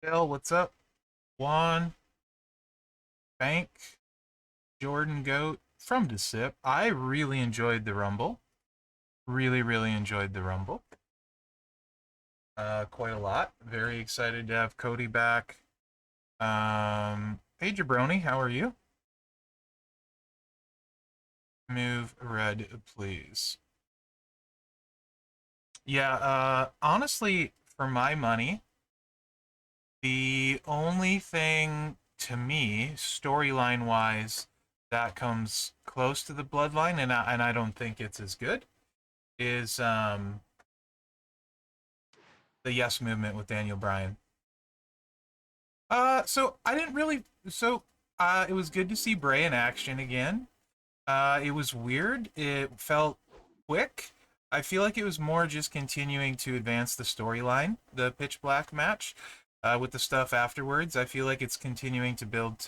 Bill, what's up? Juan, Bank, Jordan Goat from Desip. I really enjoyed the Rumble. Really enjoyed the Rumble. Quite a lot. Very excited to have Cody back. Hey Jabroni, how are you? Move red, please. Yeah, honestly, for my money, the only thing to me, storyline wise, that comes close to the bloodline, and I don't think it's as good, is the Yes Movement with Daniel Bryan. So I didn't really. It was good to see Bray in action again. It was weird. It felt quick. I feel like it was more just continuing to advance the storyline, the Pitch Black match, with the stuff afterwards. I feel like it's continuing to build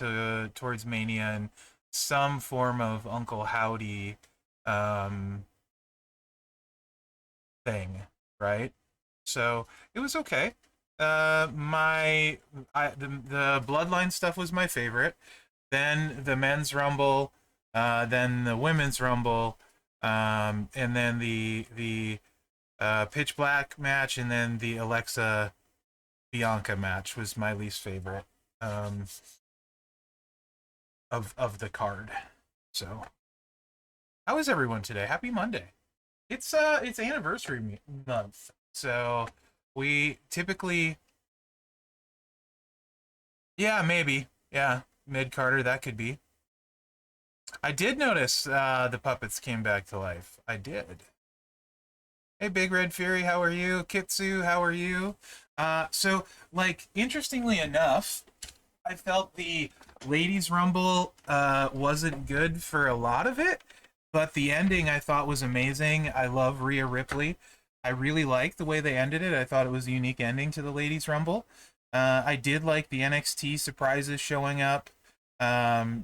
towards Mania and some form of Uncle Howdy um, thing, right? So it was okay. The Bloodline stuff was my favorite. Then the men's rumble, then the women's rumble, and then the Pitch Black match, and then the Alexa Bianca match was my least favorite um, of the card. So how is everyone today? Happy Monday. It's anniversary month, so we typically, yeah, maybe, yeah, mid Carter, that could be. I did notice the puppets came back to life. I did. Hey, Big Red Fury, how are you? Kitsu, how are you? Like, interestingly enough, I felt the Ladies Rumble wasn't good for a lot of it, but the ending I thought was amazing. I love Rhea Ripley. I really liked the way they ended it. I thought it was a unique ending to the Ladies Rumble. I did like the NXT surprises showing up.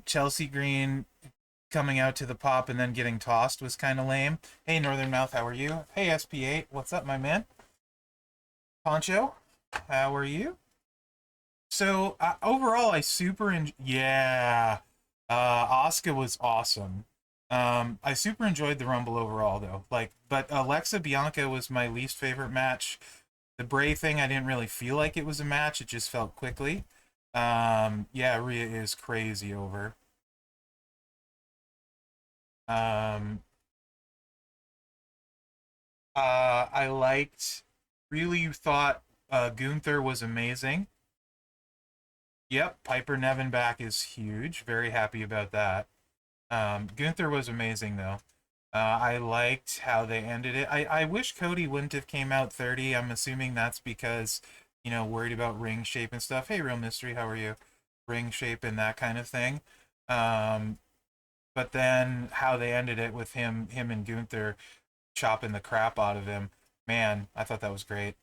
Chelsea Green coming out to the pop and then getting tossed was kind of lame. Hey, Northern Mouth, how are you? Hey, SP8, what's up, my man? Poncho, how are you? So overall, I yeah, Asuka was awesome. I super enjoyed the Rumble overall, though. Like, but Alexa Bianca was my least favorite match. The Bray thing, I didn't really feel like it was a match. It just felt quickly. Yeah, Rhea is crazy over. Um, I liked, really thought Gunther was amazing. Yep, Piper Nevin back is huge. Very happy about that. Gunther was amazing though. I liked how they ended it. I wish Cody wouldn't have came out 30. I'm assuming that's because, worried about ring shape and stuff. Hey, Real Mystery, how are you? Ring shape and that kind of thing. Um, but then how they ended it with him and Gunther chopping the crap out of him. Man, I thought that was great.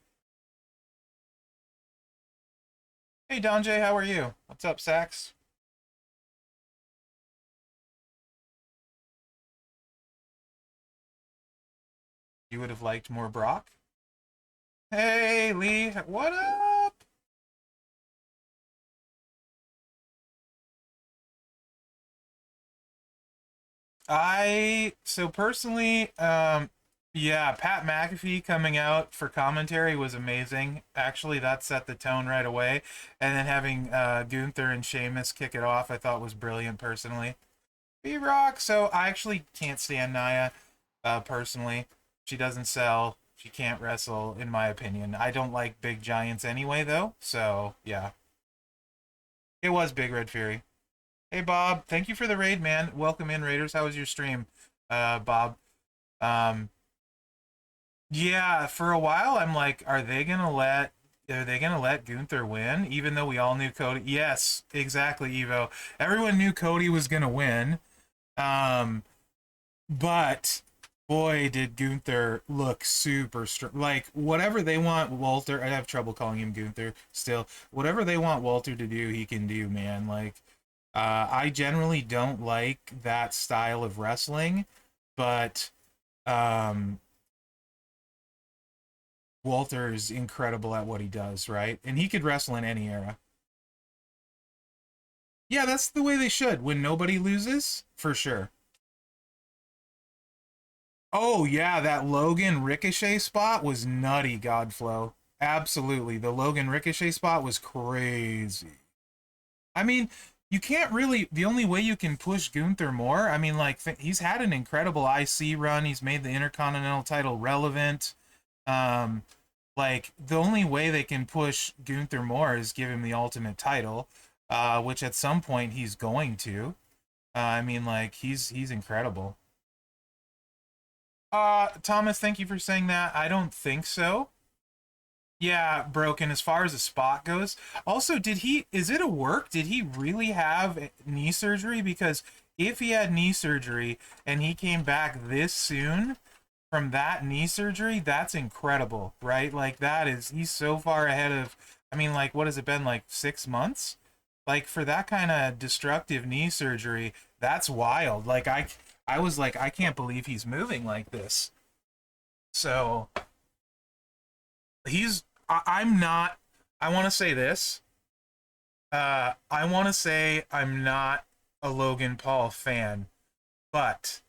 Hey, Don J, how are you? What's up, Sax? You would have liked more Brock? Hey, Lee, what up? So personally, yeah, Pat McAfee coming out for commentary was amazing. Actually, that set the tone right away, and then having Gunther and Sheamus kick it off, I thought was brilliant. Personally, B Rock. So I actually can't stand Nia. Personally, she doesn't sell. She can't wrestle, in my opinion. I don't like big giants anyway, though. So yeah, it was Big Red Fury. Hey Bob, thank you for the raid, man. Welcome in, Raiders. How was your stream, Bob? Um, yeah, for a while I'm like, are they gonna let Gunther win? Even though we all knew Cody. Yes, exactly, Evo. Everyone knew Cody was gonna win. Um, but boy, did Gunther look super strong. Like whatever they want Walter, I have trouble calling him Gunther still. Whatever they want Walter to do, he can do, man. Like I generally don't like that style of wrestling, but um, Walter is incredible at what he does, right? And he could wrestle in any era. Yeah, that's the way they should. When nobody loses, for sure. Oh yeah, that Logan Ricochet spot was nutty, Godflow. Absolutely. The Logan Ricochet spot was crazy. I mean, you can't really. The only way you can push Gunther more, I mean, like, he's had an incredible IC run. He's made the Intercontinental title relevant. Um, like, the only way they can push Gunther more is give him the Ultimate title, which at some point he's going to. I mean, like, he's incredible. Thomas, thank you for saying that. I don't think so. Yeah, broken as far as the spot goes. Also, is it a work? Did he really have knee surgery? Because if he had knee surgery and he came back this soon from that knee surgery, that's incredible, right? Like, he's so far ahead of, I mean, like, what has it been, like 6 months? Like, for that kind of destructive knee surgery, that's wild. Like, I was like, I can't believe he's moving like this. So, I'm not, I want to say this. I want to say I'm not a Logan Paul fan, but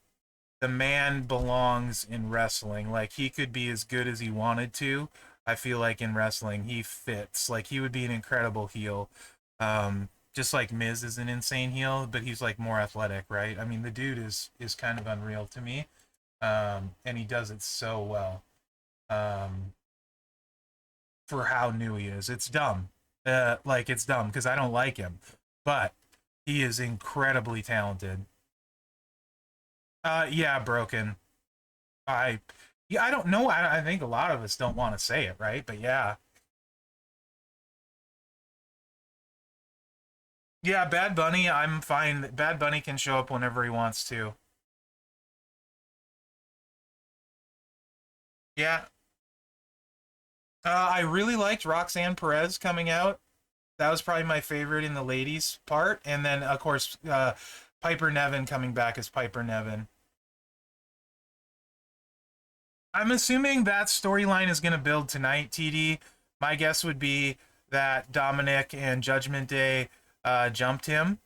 the man belongs in wrestling. Like, he could be as good as he wanted to. I feel like in wrestling, he fits. Like, he would be an incredible heel. Just like Miz is an insane heel, but he's like more athletic, right? I mean, the dude is kind of unreal to me. And he does it so well. Um, for how new he is. It's dumb. Like, it's dumb because I don't like him, but he is incredibly talented. Yeah, broken. I yeah, I don't know. I think a lot of us don't want to say it, right? But yeah, yeah. Bad Bunny, I'm fine. Bad Bunny can show up whenever he wants to. Yeah. I really liked Roxanne Perez coming out. That was probably my favorite in the ladies part, and then of course Piper Nevin coming back as Piper Nevin. I'm assuming that storyline is going to build tonight, TD. My guess would be that Dominic and Judgment Day jumped him,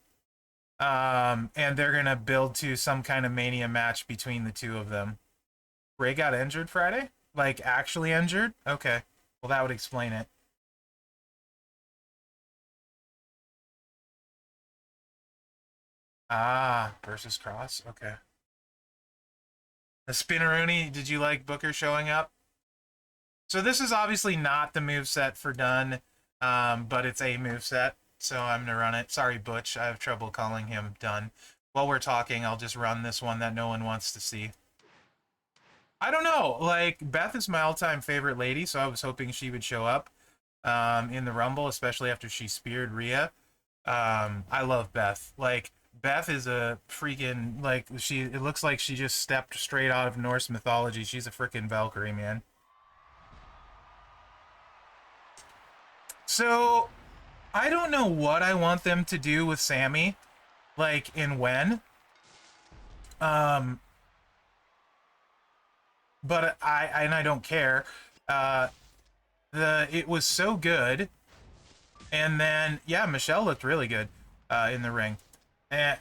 and they're going to build to some kind of Mania match between the two of them. Ray got injured Friday? Like, actually injured? Okay. Well, that would explain it. Ah, versus Cross? Okay. The Spinneroonie, did you like Booker showing up? So this is obviously not the move set for Dunn, but it's a move set, so I'm gonna run it. Sorry, Butch, I have trouble calling him Dunn. While we're talking, I'll just run this one that no one wants to see. I don't know. Like, Beth is my all-time favorite lady, so I was hoping she would show up in the Rumble, especially after she speared Rhea. I love Beth. Like, Beth is a freaking, like, it looks like she just stepped straight out of Norse mythology. She's a freaking Valkyrie, man. So I don't know what I want them to do with Sammy, like, and when. Um, but I don't care. Uh, it was so good, and then yeah, Michelle looked really good in the ring, and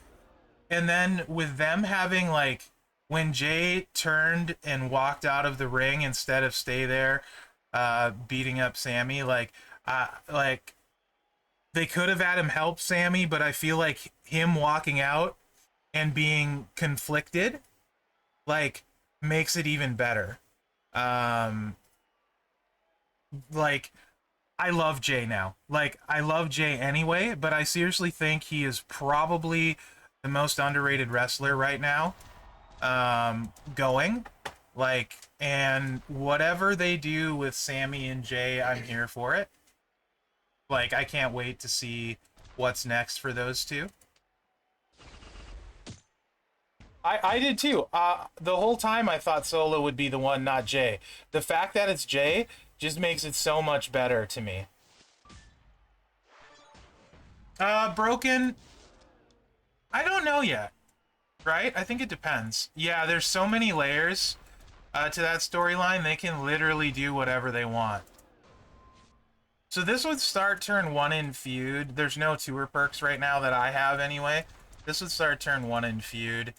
then with them having, like, when Jay turned and walked out of the ring instead of stay there, beating up Sammy, like they could have had him help Sammy, but I feel like him walking out and being conflicted, like, makes it even better. Um, like, I love Jay now. Like, I love Jay anyway, but I seriously think he is probably the most underrated wrestler right now. Going. Like, and whatever they do with Sammy and Jay, I'm here for it. Like, I can't wait to see what's next for those two. I did too. The whole time I thought Solo would be the one, not Jay. The fact that it's Jay just makes it so much better to me. Broken. I don't know yet, right? I think it depends. Yeah, there's so many layers. to that storyline, they can literally do whatever they want. So this would start turn 1 in feud. There's no tour perks right now that I have anyway. This would start turn 1 in feud.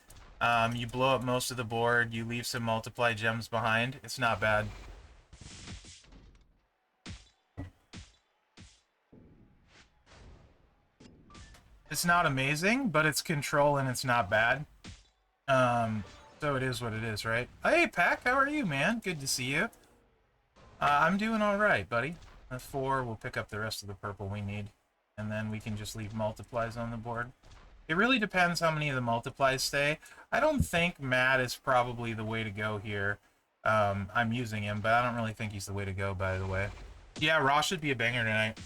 You blow up most of the board. You leave some multiply gems behind. It's not bad. It's not amazing, but it's control and it's not bad. So it is what it is, right? Hey, Pack, how are you, man? Good to see you. I'm doing all right, buddy. The 4, we'll pick up the rest of the purple we need, and then we can just leave multiplies on the board. It really depends how many of the multiplies stay. I don't think Matt is probably the way to go here. I'm using him, but I don't really think he's the way to go, by the way. Yeah, Raw should be a banger tonight.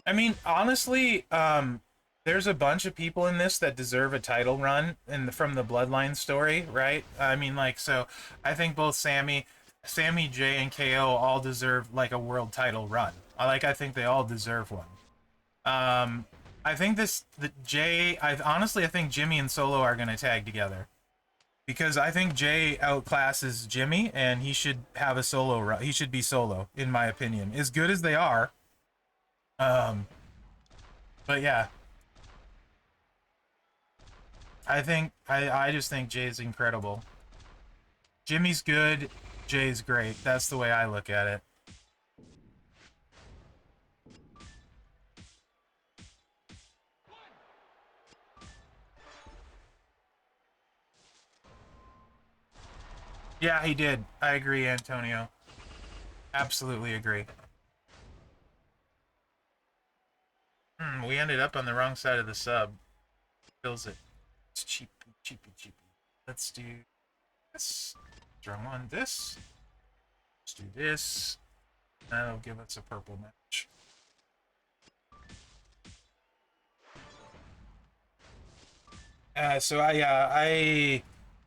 I mean, honestly, there's a bunch of people in this that deserve a title run from the Bloodline story, right? I mean, like, so I think both Sammy, Jay, and KO all deserve like a world title run. I think they all deserve one. I think I think Jimmy and Solo are gonna tag together because I think Jay outclasses Jimmy, and he should have a solo run. He should be solo, in my opinion, as good as they are. Um, but yeah, I just think Jay's incredible. Jimmy's good, Jay's great. That's the way I look at it. Yeah, he did. I agree, Antonio. Absolutely agree. We ended up on the wrong side of the sub. Fills it. It's cheap, cheapy, cheapy. Let's do this. Wrong one. This. Let's do this. That'll give us a purple match.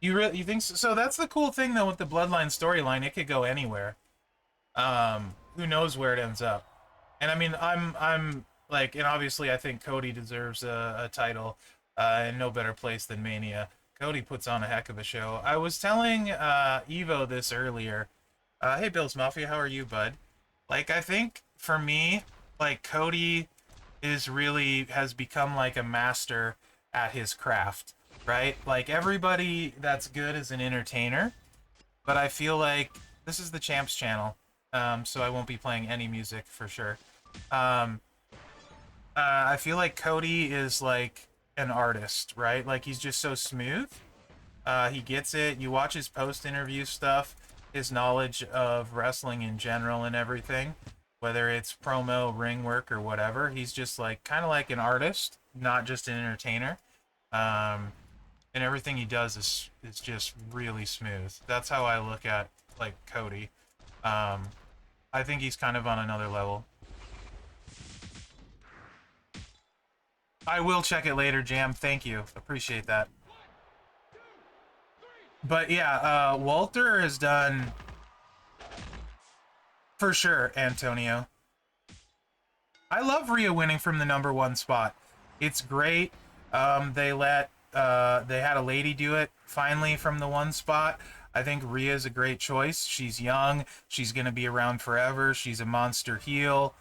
You think so? So that's the cool thing though with the Bloodline storyline. It could go anywhere. Who knows where it ends up? And I mean, I'm like, and obviously I think Cody deserves a title, in no better place than Mania. Cody puts on a heck of a show. I was telling Evo this earlier. Hey, Bills Mafia, how are you, bud? Like, I think for me, like Cody has become like a master at his craft, right? Like everybody that's good is an entertainer, but I feel like this is the Champs channel, so I won't be playing any music for sure. Um, I feel like Cody is like an artist, right? Like he's just so smooth. He gets it. You watch his post-interview stuff, his knowledge of wrestling in general and everything, whether it's promo, ring work, or whatever. He's just like kind of like an artist, not just an entertainer. Um, and everything he does is just really smooth. That's how I look at like Cody. Um, I think he's kind of on another level. I will check it later, Jam. Thank you. Appreciate that. But yeah, Walter has done for sure, Antonio. I love Rhea winning from the #1 spot. It's great. They had a lady do it finally from the 1 spot. I think Rhea's a great choice. She's young. She's going to be around forever. She's a monster heel.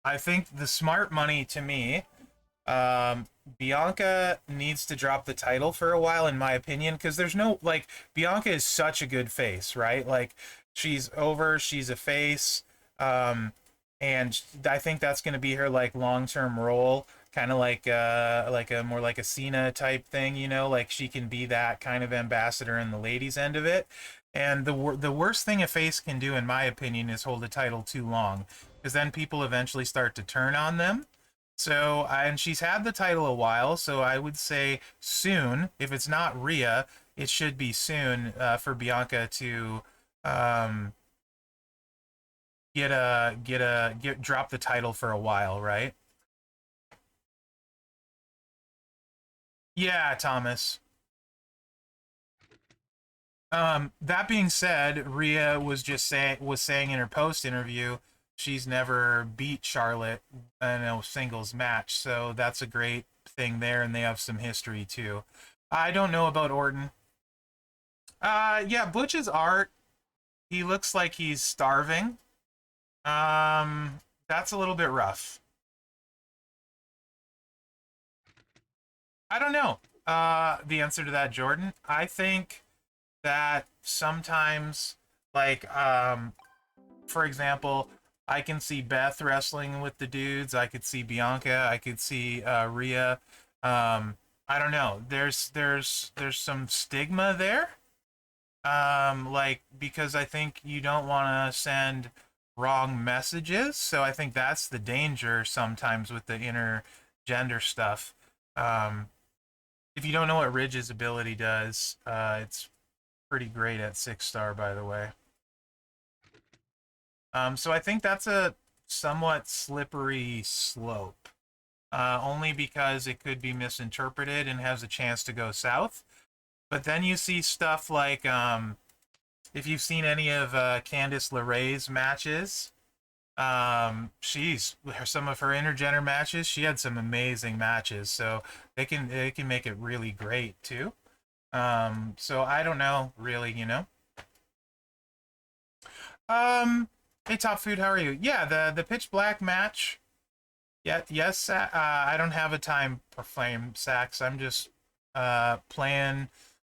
I think the smart money to me, Bianca needs to drop the title for a while, in my opinion, because there's no, like, Bianca is such a good face, right? Like, she's over, she's a face, and I think that's going to be her, like, long-term role, kind of like a more like a Cena type thing, you know, like she can be that kind of ambassador in the ladies' end of it. And the worst thing a face can do, in my opinion, is hold a title too long, because then people eventually start to turn on them. So, and she's had the title a while, so I would say soon. If it's not Rhea, it should be soon, for Bianca to um, drop the title for a while, right? Yeah, Thomas. That being said, Rhea was saying in her post interview she's never beat Charlotte in a singles match, so that's a great thing there, and they have some history too. I don't know about Orton. Yeah, Butch's art. He looks like he's starving. That's a little bit rough. I don't know. The answer to that, Jordan. I think that sometimes, like, for example, I can see Beth wrestling with the dudes. I could see Bianca. I could see Rhea. I don't know. There's some stigma there. Like, because I think you don't want to send wrong messages. So I think that's the danger sometimes with the intergender stuff. Um, if you don't know what Ridge's ability does, it's pretty great at 6-star, by the way. So I think that's a somewhat slippery slope, only because it could be misinterpreted and has a chance to go south. But then you see stuff like, if you've seen any of Candice LeRae's matches, she's some of her intergender matches. She had some amazing matches, so they can make it really great too. So I don't know, really, you know. Hey, Top Food, how are you? Yeah, the Pitch Black match. Yeah, yes. I don't have a time for flame sacks. I'm just playing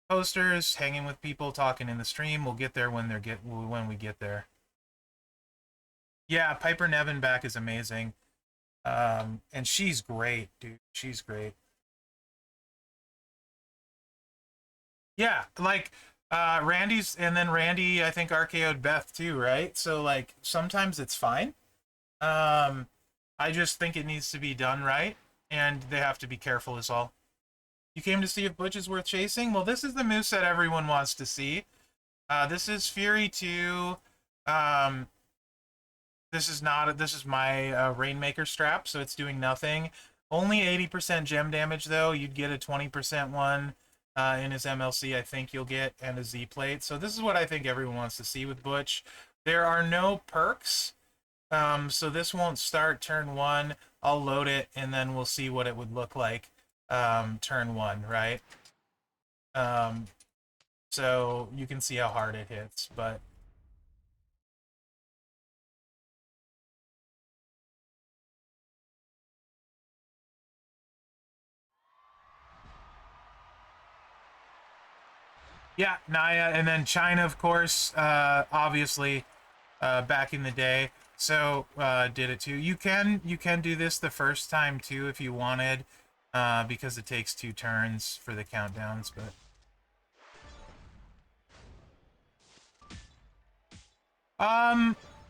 posters, hanging with people, talking in the stream. We'll get there when we get there. Yeah, Piper Nevin back is amazing. And she's great, dude. She's great. Yeah, like Randy's, and then Randy, I think RKO'd Beth too, right? So like sometimes it's fine. Um, I just think it needs to be done right, and they have to be careful, is all. You came to see if Butch is worth chasing? Well, this is the moveset everyone wants to see. This is Fury 2. Um, this is not. This is my Rainmaker strap, so it's doing nothing. Only 80% gem damage, though. You'd get a 20% one in his MLC, I think you'll get, and a Z plate. So this is what I think everyone wants to see with Butch. There are no perks. So this won't start turn 1. I'll load it, and then we'll see what it would look like turn 1, right? Um, so you can see how hard it hits, but yeah, Naya, and then China, of course, obviously, back in the day. So did it too. You can do this the first time too if you wanted, because it takes 2 turns for the countdowns, but.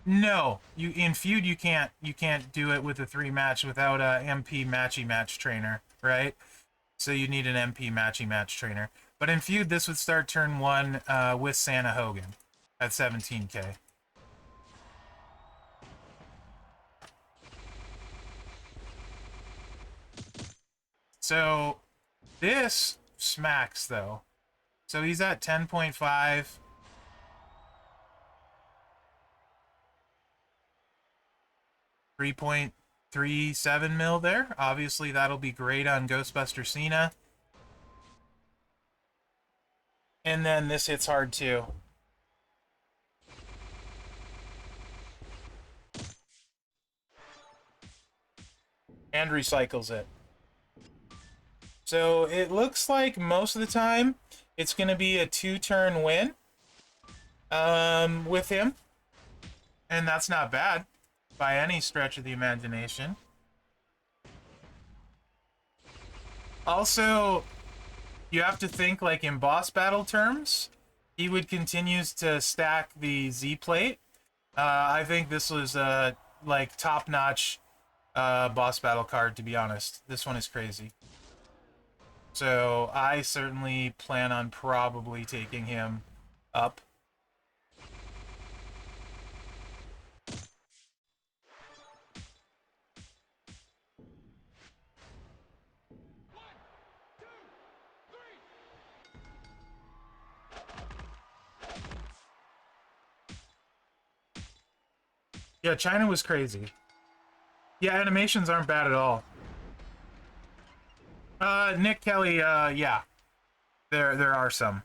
No. You in feud you can't do it with a 3 match without a MP matchy match trainer, right? So you need an MP matchy match trainer. But in feud this would start turn 1 with Santa Hogan at 17k. So this smacks though. So he's at 10.5. 3.37 mil there. Obviously, that'll be great on Ghostbuster Cena. And then this hits hard too. And recycles it. So it looks like most of the time it's going to be a 2-turn win with him. And that's not bad by any stretch of the imagination. Also, you have to think like in boss battle terms, he would continues to stack the Z plate. I think this was a like top-notch boss battle card, to be honest. This one is crazy. So I certainly plan on probably taking him up. Yeah, China was crazy. Yeah, animations aren't bad at all. Nick Kelly, yeah, there are some.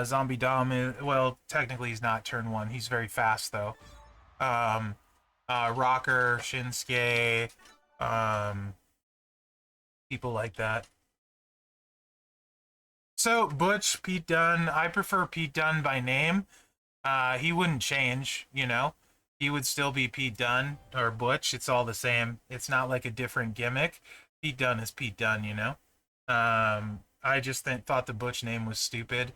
Zombie Dom is, well, technically he's not turn one. He's very fast though. Um, Rocker, Shinsuke, um, people like that. So Butch, Pete Dunne. I prefer Pete Dunne by name. He wouldn't change, you know. He would still be Pete Dunne or Butch. It's all the same. It's not like a different gimmick. Pete Dunne is Pete Dunne, you know. I just thought the Butch name was stupid,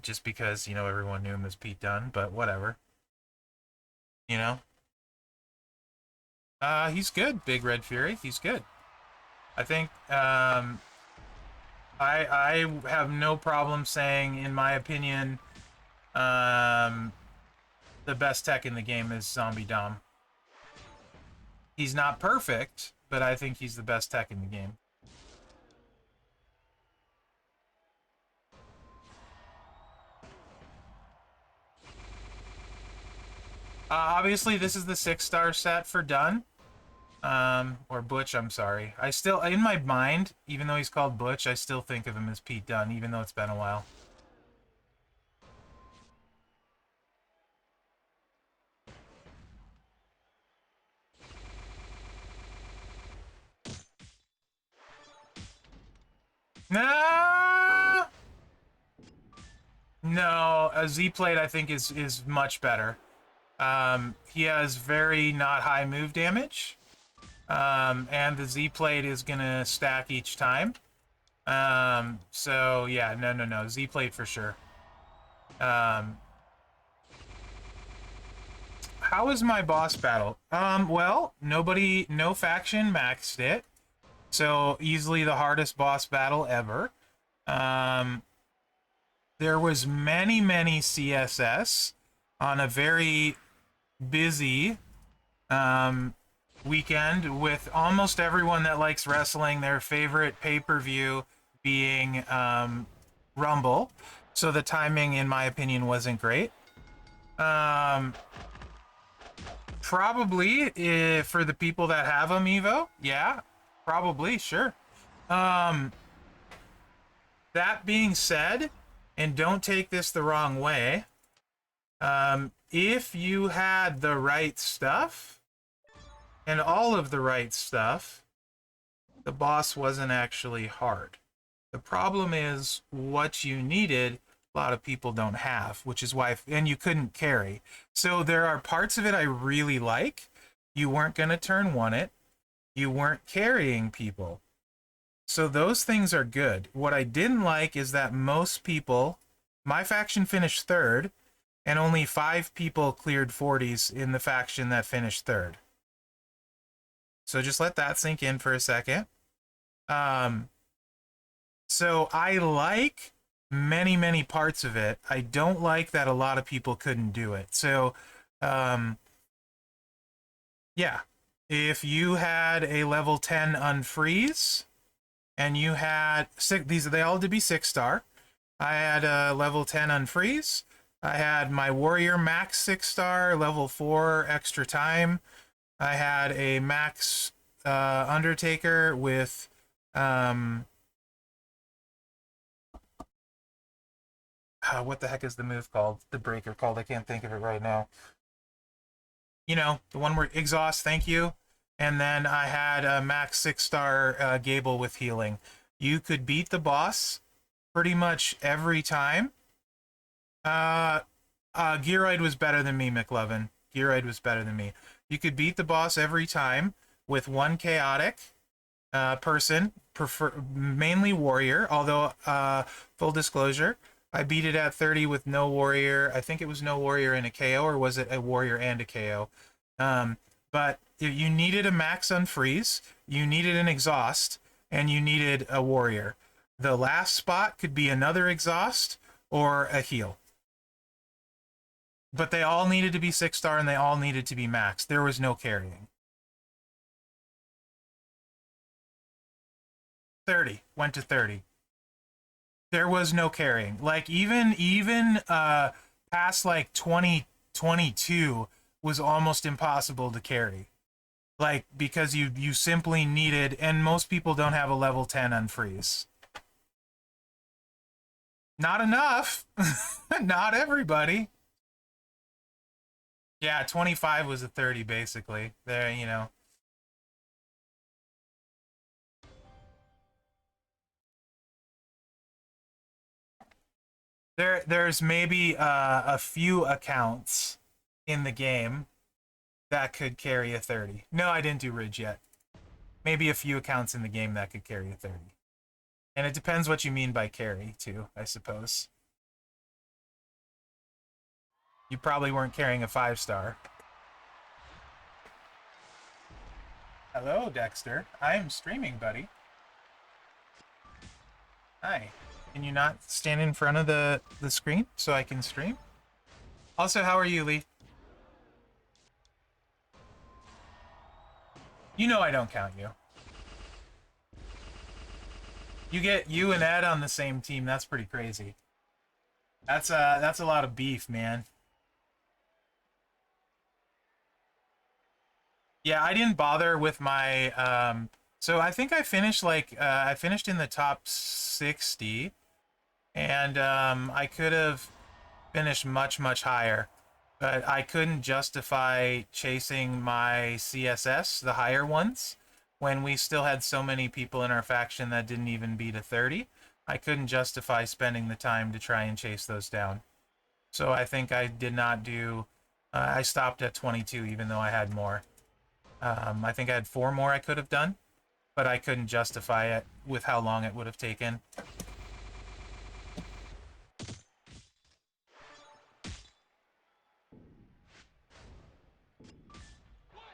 just because you know everyone knew him as Pete Dunne. But whatever, you know. He's good, Big Red Fury. He's good. I think I have no problem saying, in my opinion, um, the best tech in the game is Zombie Dom. He's not perfect, but I think he's the best tech in the game. Obviously, this is the 6-star set for Dunn. Or Butch, I'm sorry. I still, in my mind, even though he's called Butch, I still think of him as Pete Dunne, even though it's been a while. No, no, a Z plate I think is much better. He has very not high move damage. And the Z plate is gonna stack each time. So yeah, no, Z plate for sure. How is my boss battle? Well, no faction maxed it. So easily the hardest boss battle ever. There was many CSS on a very busy weekend with almost everyone that likes wrestling, their favorite pay-per-view being Rumble. So the timing, in my opinion, wasn't great. Probably for the people that have Amiibo, yeah, probably, sure. That being said, and don't take this the wrong way, if you had the right stuff and all of the right stuff, the boss wasn't actually hard. The problem is what you needed, a lot of people don't have, which is why, and you couldn't carry. So there are parts of it I really like. You weren't going to turn one it. You weren't carrying people. So those things are good. What I didn't like is that most people, my faction finished third, and only 5 people cleared 40s in the faction that finished third. So just let that sink in for a second. So I like many parts of it. I don't like that a lot of people couldn't do it. So, yeah, if you had a level 10 unfreeze and you had they all had to be 6-star. I had a level 10 unfreeze. I had my warrior max 6-star, level 4 extra time. I had a max Undertaker with what the heck is the move called? The breaker called? I can't think of it right now. You know, the one where exhaust, thank you. And then I had a max 6-star Gable with healing. You could beat the boss pretty much every time. Gearoid was better than me, McLovin. Gearoid was better than me. You could beat the boss every time with one chaotic person, mainly warrior, although full disclosure, I beat it at 30 with no warrior. I think it was no warrior and a KO, or was it a warrior and a KO? But you needed a max unfreeze, you needed an exhaust, and you needed a warrior. The last spot could be another exhaust or a heal. But they all needed to be 6-star and they all needed to be max. There was no carrying. 30. Went to 30. There was no carrying. Like, even past, like, 2022 was almost impossible to carry. Like, because you simply needed, and most people don't have a level 10 unfreeze. Not enough. Not everybody. Yeah, 25 was a 30 basically. There, you know. There's maybe a few accounts in the game that could carry a 30. No, I didn't do Ridge yet. Maybe a few accounts in the game that could carry a 30. And it depends what you mean by carry, too, I suppose. You probably weren't carrying a 5-star. Hello, Dexter. I'm streaming, buddy. Hi. Can you not stand in front of the screen so I can stream? Also, how are you, Lee? You know I don't count you. You get you and Ed on the same team. That's pretty crazy. That's a lot of beef, man. Yeah, I didn't bother with my so I think I finished like I finished in the top 60, and I could have finished much higher, but I couldn't justify chasing my CSS, the higher ones, when we still had so many people in our faction that didn't even beat a 30. I couldn't justify spending the time to try and chase those down. So I think I did not do I stopped at 22 even though I had more. I think I had 4 more I could have done, but I couldn't justify it with how long it would have taken.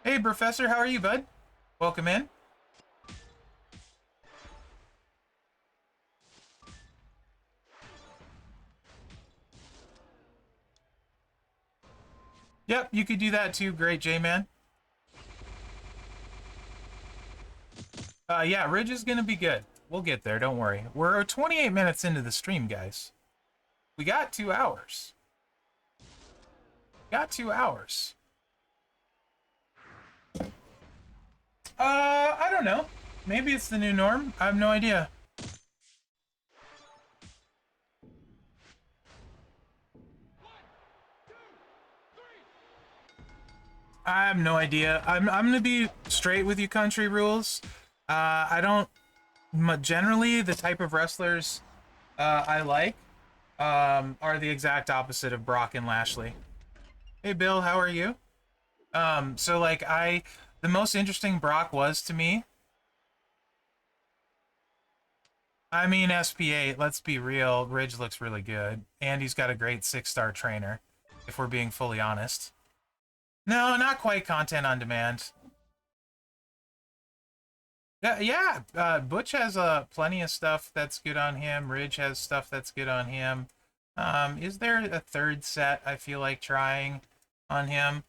Hey, Professor, how are you, bud? Welcome in. Yep, you could do that too. Great, J-Man. Yeah, Ridge is going to be good. We'll get there, don't worry. We're 28 minutes into the stream, guys. We got 2 hours. Got 2 hours. I don't know. Maybe it's the new norm. I have no idea. I have no idea. I'm gonna be straight with you, country rules. I don't. Generally, the type of wrestlers I like are the exact opposite of Brock and Lashley. Hey, Bill, how are you? So like the most interesting Brock was to me. I mean, SP8. Let's be real. Ridge looks really good, and he's got a great 6-star trainer. If we're being fully honest. No, not quite content on demand. Yeah. Butch has plenty of stuff that's good on him. Ridge has stuff that's good on him. Is there a third set I feel like trying on him?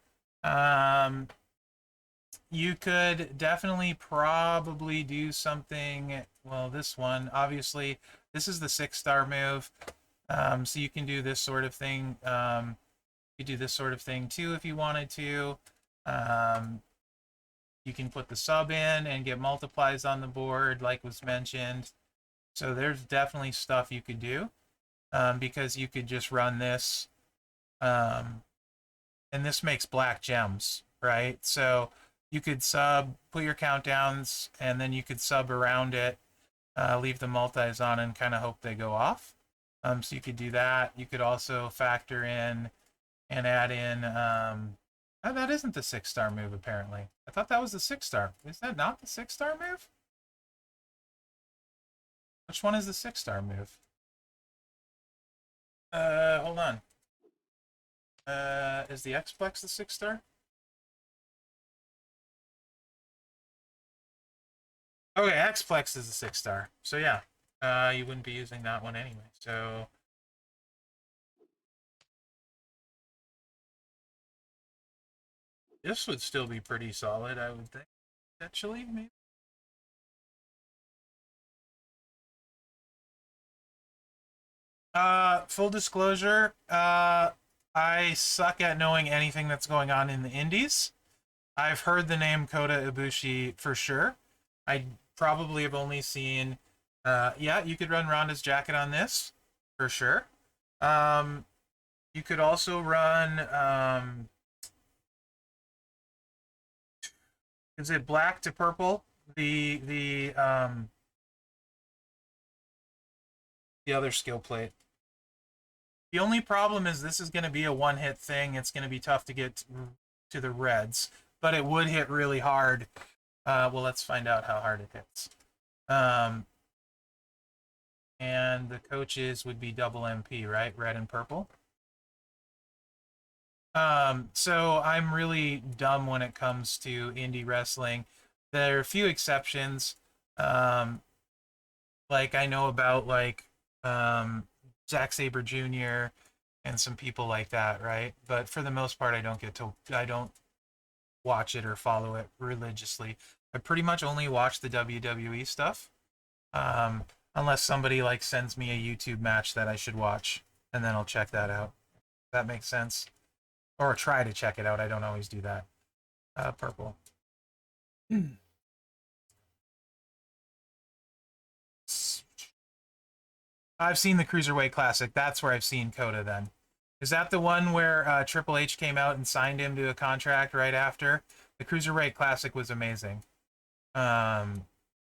You could definitely probably do something. Well, this one, obviously, this is the 6-star move. So you can do this sort of thing. You could do this sort of thing too if you wanted to. You can put the sub in and get multiplies on the board, like was mentioned. So there's definitely stuff you could do because you could just run this. And this makes black gems, right? So you could sub, put your countdowns, and then you could sub around it, leave the multis on, and kind of hope they go off. So you could do that. You could also factor in and add in oh, that isn't the 6-star move, apparently. I thought that was the 6-star. Is that not the 6-star move? Which one is the 6-star move? Hold on. Is the Xplex the 6-star? Okay, Xplex is the 6-star. So yeah, you wouldn't be using that one anyway. So this would still be pretty solid, I would think. Actually, maybe. Full disclosure, I suck at knowing anything that's going on in the indies. I've heard the name Kota Ibushi for sure. I probably have only seen. Yeah, you could run Ronda's jacket on this for sure. Um, you could also run. Is it black to purple? The other skill plate. The only problem is this is going to be a one-hit thing. It's going to be tough to get to the reds, but it would hit really hard. Well, let's find out how hard it hits. And the coaches would be double MP, right? Red and purple. So I'm really dumb when it comes to indie wrestling. There are a few exceptions. Um, like I know about Zack Sabre Jr. and some people like that, right? But for the most part, I don't watch it or follow it religiously. I pretty much only watch the WWE stuff, um, unless somebody like sends me a YouTube match that I should watch, and then I'll check that out. That makes sense, or try to check it out. I don't always do that. Purple. I've seen the Cruiserweight Classic. That's where I've seen Kota then. Is that the one where Triple H came out and signed him to a contract right after? The Cruiserweight Classic was amazing. I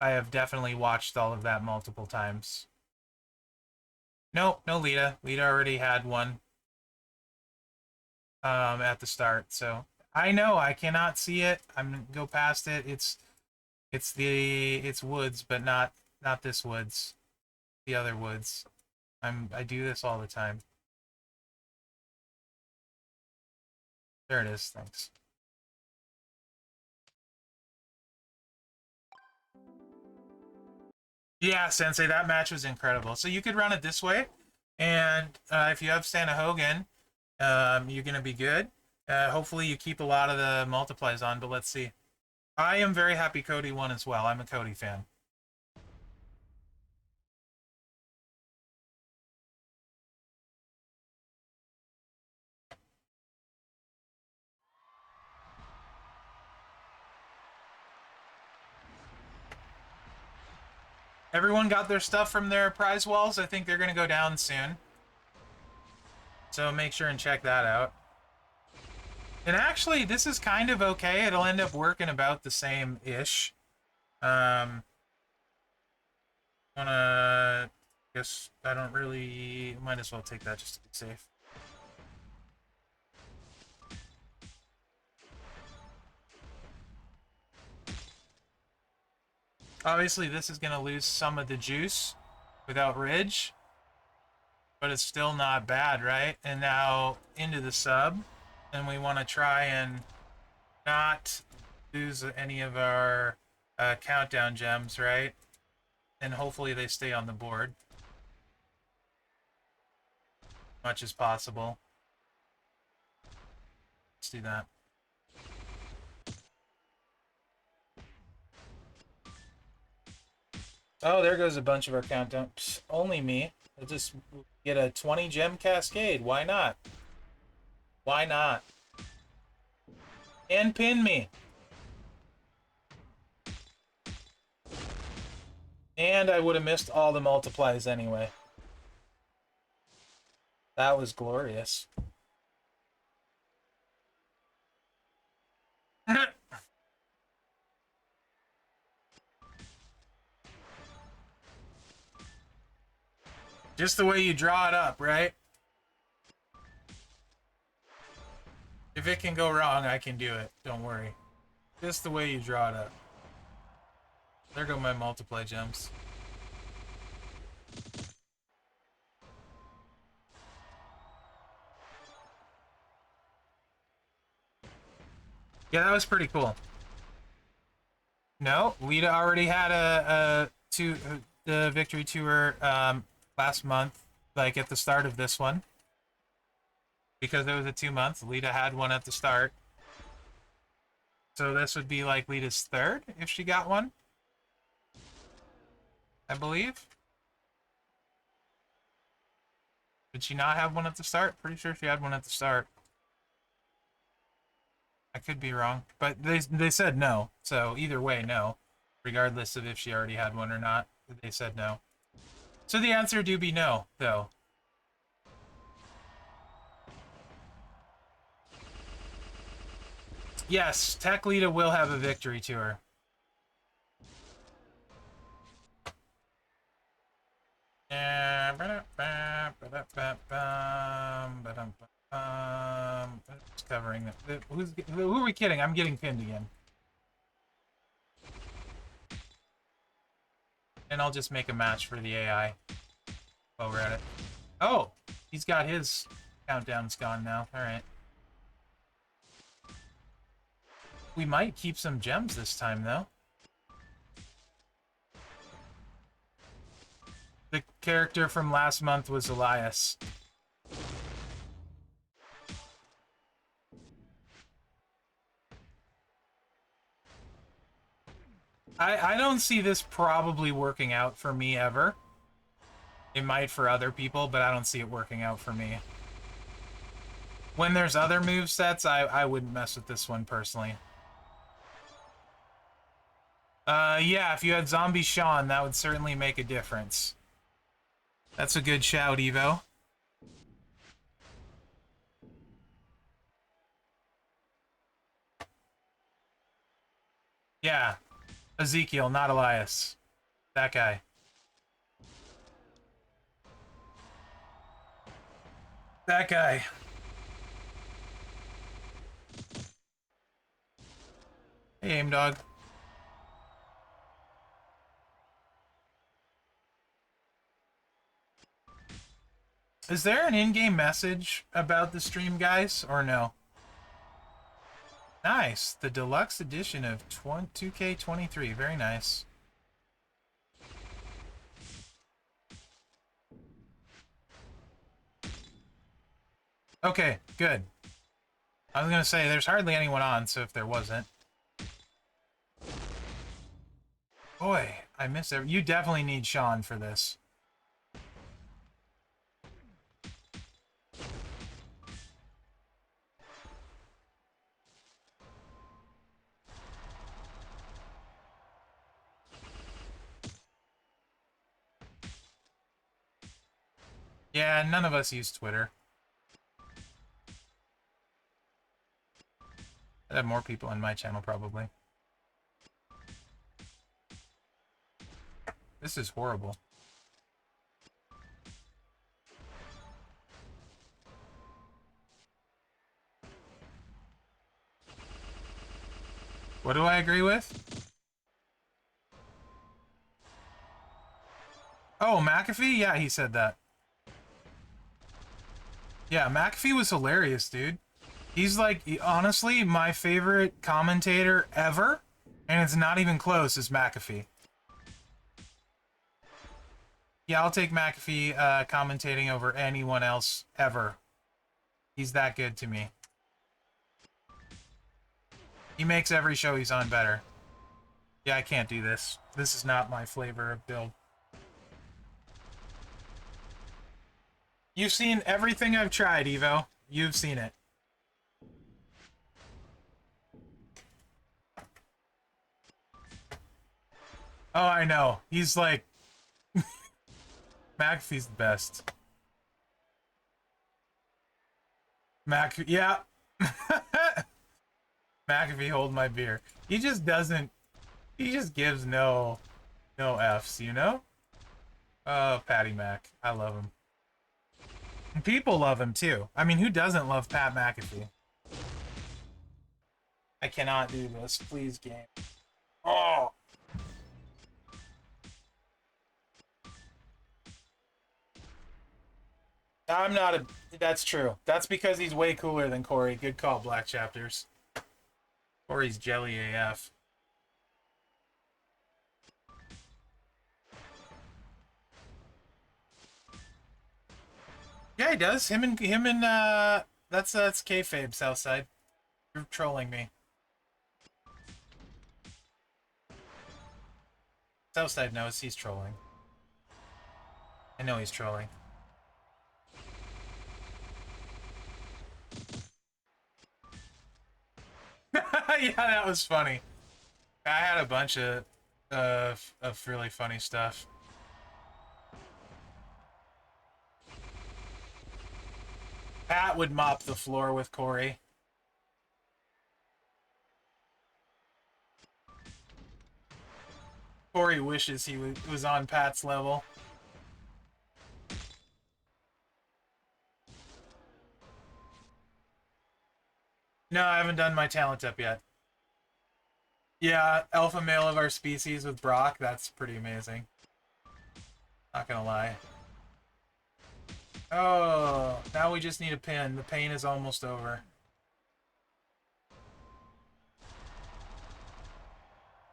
have definitely watched all of that multiple times. No, no Lita. Lita already had one at the start. So I know I cannot see it. I'm gonna go past it. It's woods, but not this woods. The other woods. I do this all the time. There it is. Thanks. Yeah, Sensei, that match was incredible. So you could run it this way, and if you have Santa Hogan, you're gonna be good. Hopefully, you keep a lot of the multiplies on, but let's see. I am very happy Cody won as well. I'm a Cody fan. Everyone got their stuff from their prize walls. I think they're gonna go down soon. So make sure and check that out. And actually, this is kind of okay. It'll end up working about the same-ish. Wanna... Guess I don't really... Might as well take that just to be safe. Obviously, this is going to lose some of the juice without Ridge, but it's still not bad, right? And now into the sub, and we want to try and not lose any of our countdown gems, right? And hopefully they stay on the board as much as possible. Let's do that. Oh, there goes a bunch of our countdown. Psst, only me. I'll just get a 20 gem cascade. Why not? Why not? And pin me. And I would have missed all the multiplies anyway. That was glorious. Just the way you draw it up, right? If it can go wrong, I can do it. Don't worry. Just the way you draw it up. There go my multiply gems. Yeah, that was pretty cool. No, Lita already had the victory tour last month, like at the start of this one. Because it was a 2 month, Lita had one at the start. So this would be like Lita's third if she got one. I believe. Did she not have one at the start? Pretty sure she had one at the start. I could be wrong, but they said no. So either way, no. Regardless of if she already had one or not, they said no. So the answer do be no, though. Yes, Tech Lita will have a victory to her. Just covering it. Who are we kidding? I'm getting pinned again. And I'll just make a match for the AI while we're at it. Oh, he's got his countdown's gone now. All right. We might keep some gems this time, though. The character from last month was Elias. I don't see this probably working out for me ever. It might for other people, but I don't see it working out for me. When there's other movesets, I wouldn't mess with this one personally. Yeah, if you had Zombie Sean, that would certainly make a difference. That's a good shout, Evo. Yeah, Ezekiel, not Elias. That guy. That guy. Hey, Aim Dog. Is there an in-game message about the stream, guys, or no? Nice. The deluxe edition of 2K23. Very nice. Okay, good. I was gonna say, there's hardly anyone on, so if there wasn't... Boy, I miss it. You definitely need Sean for this. Yeah, none of us use Twitter. I'd have more people on my channel, probably. This is horrible. What do I agree with? Oh, McAfee? Yeah, he said that. Yeah, McAfee was hilarious, dude. He's like, honestly, my favorite commentator ever, and it's not even close, is McAfee. Yeah, I'll take McAfee commentating over anyone else ever. He's that good to me. He makes every show he's on better. Yeah, I can't do this. This is not my flavor of build. You've seen everything I've tried, Evo. You've seen it. Oh, I know. He's like... McAfee's the best. Yeah. McAfee, hold my beer. He just doesn't... He just gives no Fs, you know? Oh, Patty Mac. I love him. And people love him, too. I mean, who doesn't love Pat McAfee? I cannot do this. Please, game. Oh! I'm not a... That's true. That's because he's way cooler than Corey. Good call, Black Chapters. Corey's jelly AF. Yeah, he does. Him and that's kayfabe, Southside. You're trolling me. Southside knows he's trolling. I know he's trolling. Yeah, that was funny. I had a bunch of really funny stuff. Pat would mop the floor with Corey. Corey wishes he was on Pat's level. No, I haven't done my talent up yet. Yeah, alpha male of our species with Brock, that's pretty amazing. Not gonna lie. Oh, now we just need a pin. The pain is almost over.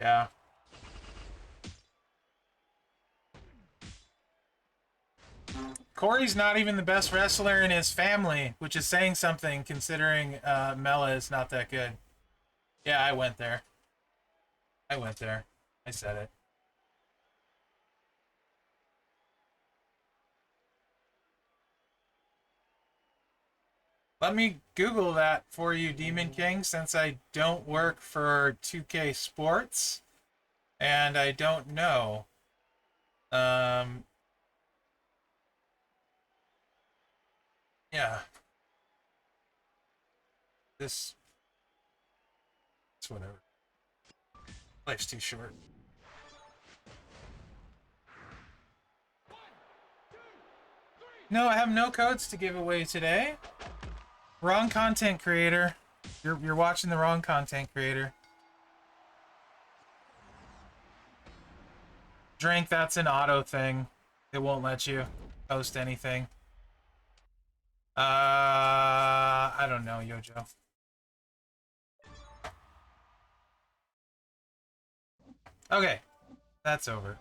Yeah. Corey's not even the best wrestler in his family, which is saying something considering Mela is not that good. Yeah, I went there. I went there. I said it. Let me Google that for you, Demon King, since I don't work for 2K Sports and I don't know. Um, yeah, this, it's whatever. Life's too short. No, I have no codes to give away today. Wrong content creator. You're watching the wrong content creator. Drink, that's an auto thing. It won't let you post anything. I don't know, Yojo. Okay, that's over.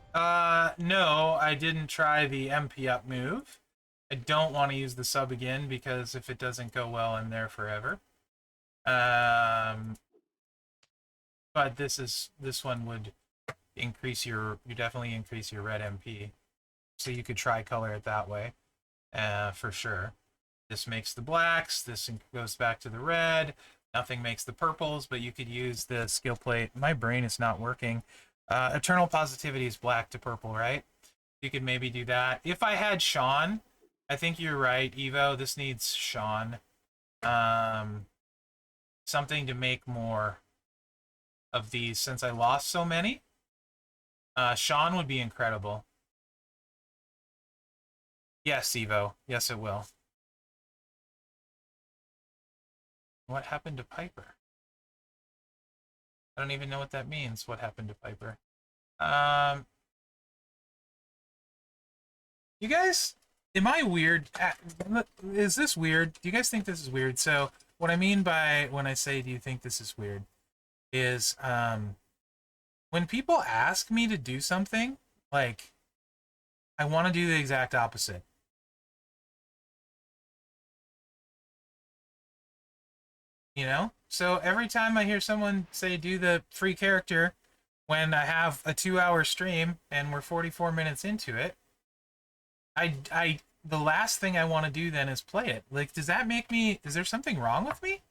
No, I didn't try the MP up move. I don't want to use the sub again because if it doesn't go well, I'm there forever. But this one would increase you definitely increase your red MP. So you could try color it that way, for sure. This makes the blacks, this goes back to the red, nothing makes the purples, but you could use the skill plate. My brain is not working. Eternal Positivity is black to purple, right? You could maybe do that. If I had Sean, I think you're right, Evo, this needs Sean. Something to make more of these since I lost so many. Sean would be incredible. Yes, Evo. Yes, it will. What happened to Piper? I don't even know what that means. What happened to Piper? You guys, am I weird? Is this weird? Do you guys think this is weird? So, what I mean by when I say, do you think this is weird, is when people ask me to do something, like, I want to do the exact opposite. You know? So every time I hear someone say do the free character when I have a 2-hour stream and we're 44 minutes into it, the last thing I want to do then is play it. Like, does that make me, is there something wrong with me?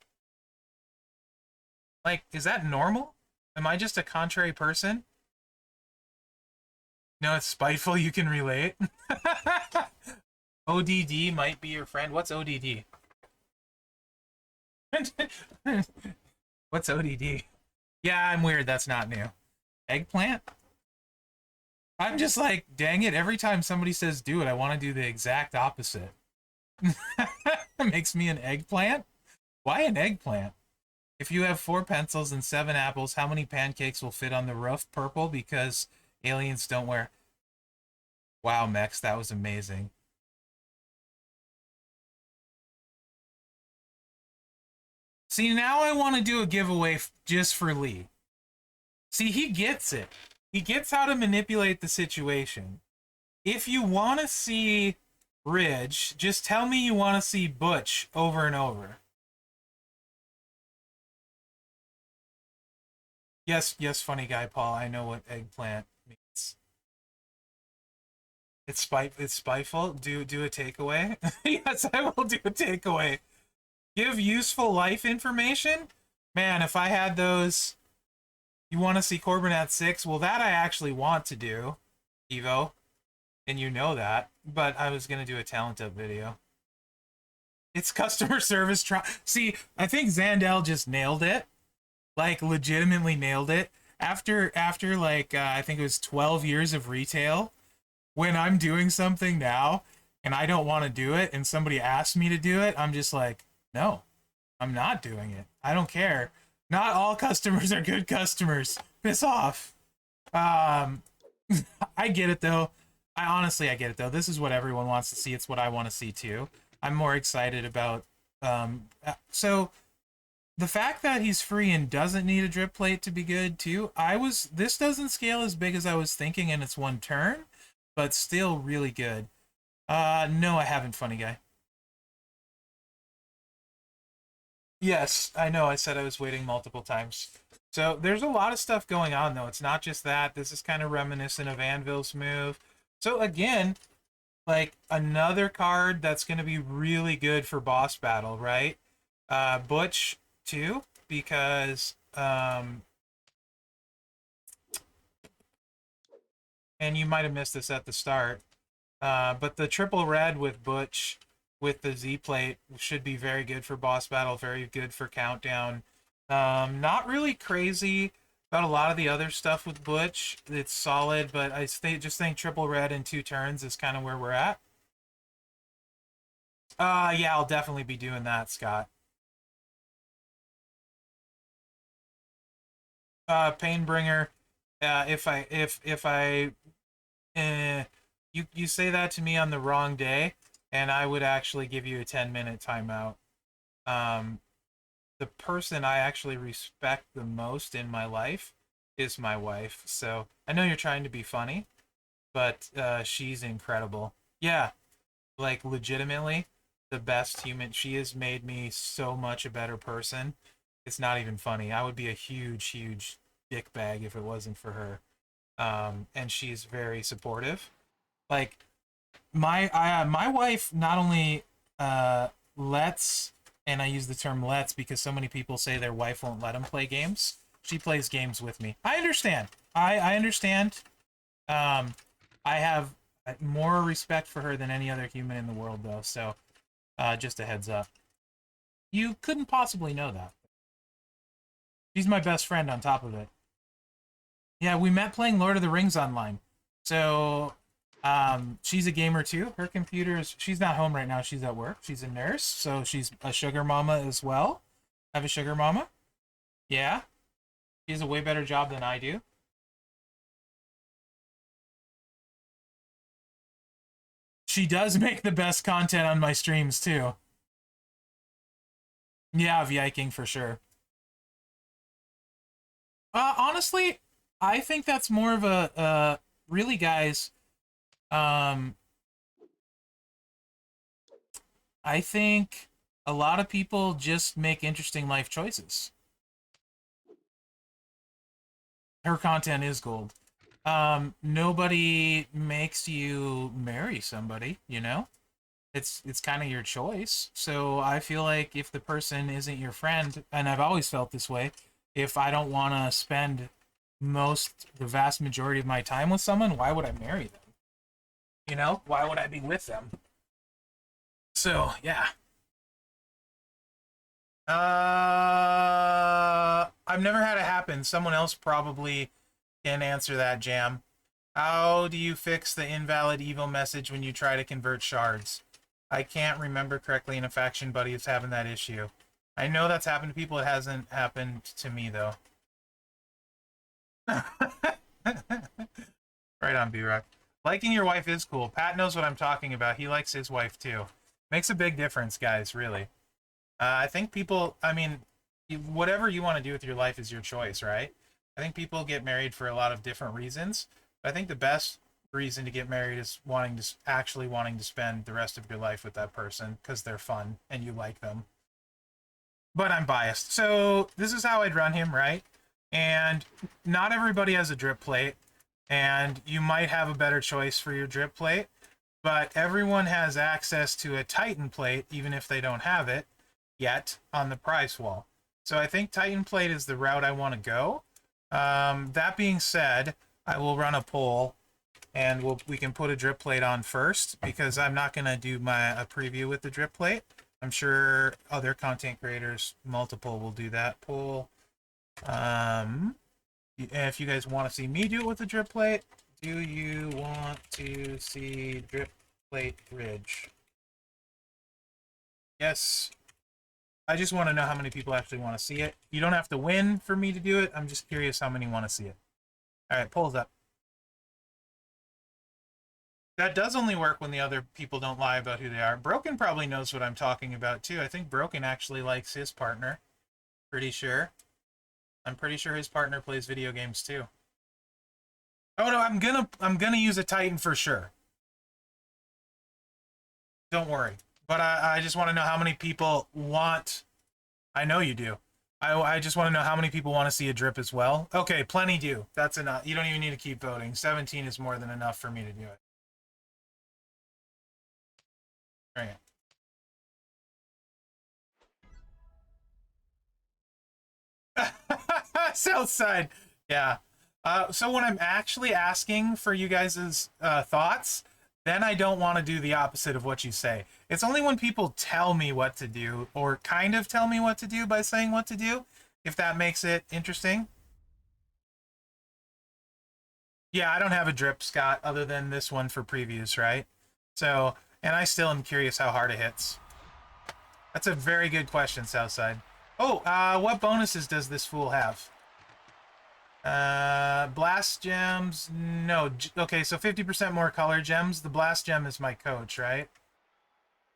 Like, is that normal? Am I just a contrary person? No, it's spiteful, you can relate. ODD might be your friend. What's ODD? What's ODD? Yeah, I'm weird. That's not new. Eggplant? I'm just like, dang it. Every time somebody says do it, I want to do the exact opposite. Makes me an eggplant? Why an eggplant? If you have 4 pencils and 7 apples, how many pancakes will fit on the roof? Purple, because aliens don't wear... Wow, Mex, that was amazing. See, now I want to do a giveaway just for Lee. See, he gets it. He gets how to manipulate the situation. If you want to see Ridge, just tell me you want to see Butch over and over. Yes, yes, funny guy, Paul. I know what eggplant means. It's spiteful. Do a takeaway. Yes, I will do a takeaway. Give useful life information. Man, if I had those, you want to see Corbin at 6? Well, that I actually want to do, Evo, and you know that. But I was gonna do a talent up video. It's customer service. See, I think Zandel just nailed it. Like legitimately nailed it. After like I think it was 12 years of retail, when I'm doing something now and I don't want to do it and somebody asks me to do it, I'm just like, no, I'm not doing it. I don't care. Not all customers are good customers. Piss off. Um, I get it though. I get it though. This is what everyone wants to see. It's what I want to see too. I'm more excited about. So the fact that he's free and doesn't need a drip plate to be good too. This doesn't scale as big as I was thinking in its one turn, but still really good. No, I haven't, funny guy. Yes, I know. I said I was waiting multiple times. So there's a lot of stuff going on though. It's not just that. This is kind of reminiscent of Anvil's move. So again, like another card that's going to be really good for boss battle, right? Butch too, because and you might have missed this at the start, but the triple red with Butch with the Z plate should be very good for boss battle, very good for countdown. Not really crazy about a lot of the other stuff with Butch. It's solid, but just think triple red in 2 turns is kind of where we're at. Yeah, I'll definitely be doing that, Scott. Painbringer. If I you say that to me on the wrong day, and I would actually give you a 10-minute timeout. Um, the person I actually respect the most in my life is my wife. So I know you're trying to be funny, but she's incredible. Yeah, like legitimately the best human. She has made me so much a better person. It's not even funny. I would be a huge, huge dick bag if it wasn't for her. And she's very supportive. Like my wife not only lets, and I use the term lets because so many people say their wife won't let them play games. She plays games with me. I understand. I understand. Um, I have more respect for her than any other human in the world, though. So, just a heads up. You couldn't possibly know that. She's my best friend on top of it. Yeah, we met playing Lord of the Rings online. So, she's a gamer too. Her computer's, she's not home right now. She's at work. She's a nurse, so she's a sugar mama as well. I have a sugar mama. Yeah, she has a way better job than I do. She does make the best content on my streams too. Yeah, Viking for sure. Honestly, I think that's more of a really, guys. Um, I think a lot of people just make interesting life choices. Her content is gold. Nobody makes you marry somebody, you know? It's kind of your choice. So I feel like if the person isn't your friend, and I've always felt this way, if I don't want to spend the vast majority of my time with someone, why would I marry them? You know, why would I be with them? So yeah. I've never had it happen. Someone else probably can answer that, Jam. How do you fix the invalid evil message when you try to convert shards? I can't remember correctly in a faction buddy is having that issue. I know that's happened to people. It hasn't happened to me, though. Right on, B-Rock. Liking your wife is cool. Pat knows what I'm talking about. He likes his wife, too. Makes a big difference, guys, really. I think people, I mean, whatever you want to do with your life is your choice, right? I think people get married for a lot of different reasons. But I think the best reason to get married is actually wanting to spend the rest of your life with that person because they're fun and you like them. But I'm biased. So this is how I'd run him, right? And not everybody has a drip plate, and you might have a better choice for your drip plate, but everyone has access to a Titan plate, even if they don't have it yet, on the price wall. So I think Titan plate is the route I want to go. That being said, I will run a poll, and we can put a drip plate on first, because I'm not going to do a preview with the drip plate. I'm sure other content creators, multiple, will do that poll. If you guys want to see me do it with the drip plate, do you want to see drip plate ridge? Yes. I just want to know how many people actually want to see it. You don't have to win for me to do it. I'm just curious how many want to see it. All right, polls up. That does only work when the other people don't lie about who they are. Broken probably knows what I'm talking about too. I think Broken actually likes his partner. Pretty sure. I'm pretty sure his partner plays video games too. Oh no, I'm gonna use a Titan for sure. Don't worry. But I just want to know how many people want. I know you do. I just want to know how many people want to see a drip as well. Okay, plenty do. That's enough. You don't even need to keep voting. 17 is more than enough for me to do it. All right. Southside. Yeah. So when I'm actually asking for you guys' thoughts, then I don't want to do the opposite of what you say. It's only when people tell me what to do, or kind of tell me what to do by saying what to do, if that makes it interesting. Yeah, I don't have a drip, Scott, other than this one for previews, right? So, and I still am curious how hard it hits. That's a very good question, Southside. Oh, what bonuses does this fool have? Blast gems, no. Okay, so 50% more color gems. The blast gem is my coach, right?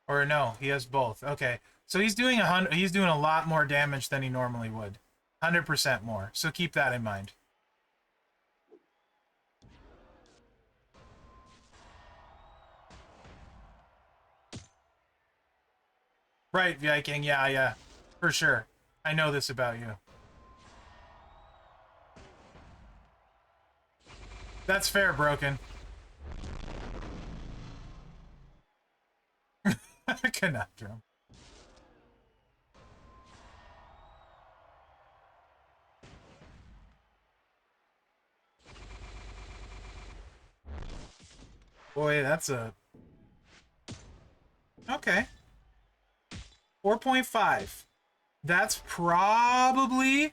Or no, he has both. Okay, so he's doing he's doing a lot more damage than he normally would. 100% more. So keep that in mind. Right, Viking. Yeah, yeah, for sure. I know this about you. That's fair, Broken. Conundrum. Boy, that's a... Okay. 4.5. That's probably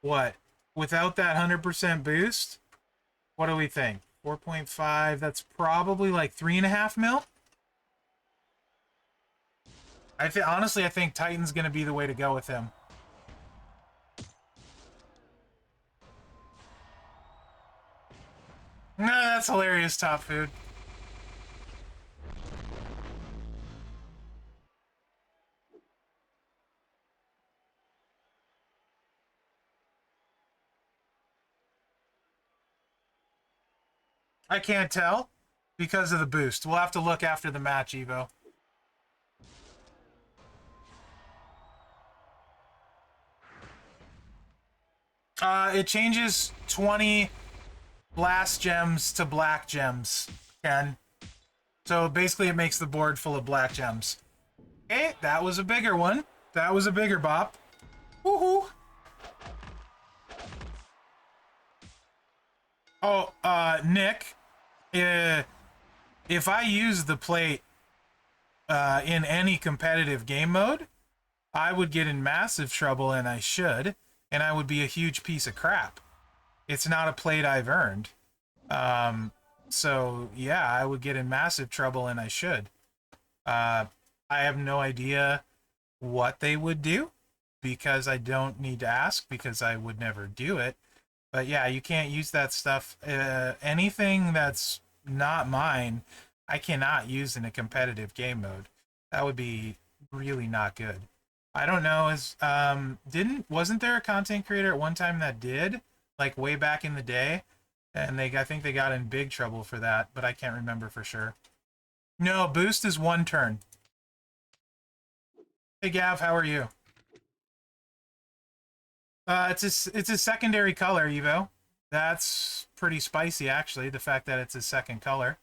what? Without that 100% boost? What do we think? 4.5, that's probably like 3.5 mil? Honestly, I think Titan's going to be the way to go with him. No, that's hilarious, Top Food. I can't tell because of the boost. We'll have to look after the match, Evo. It changes 20 blast gems to black gems, Ken. So basically it makes the board full of black gems. Okay, that was a bigger one. That was a bigger bop. Woohoo! Oh, Nick, if I use the plate in any competitive game mode, I would get in massive trouble, and I should, and I would be a huge piece of crap. It's not a plate I've earned. So yeah, I would get in massive trouble, and I should. I have no idea what they would do, because I don't need to ask, because I would never do it. But yeah, you can't use that stuff. Anything that's not mine, I cannot use in a competitive game mode. That would be really not good. I don't know. Wasn't there a content creator at one time that did, like way back in the day, and I think they got in big trouble for that, but I can't remember for sure. No, boost is one turn. Hey Gav, how are you? It's a secondary color, Evo. That's pretty spicy, actually. The fact that it's a second color.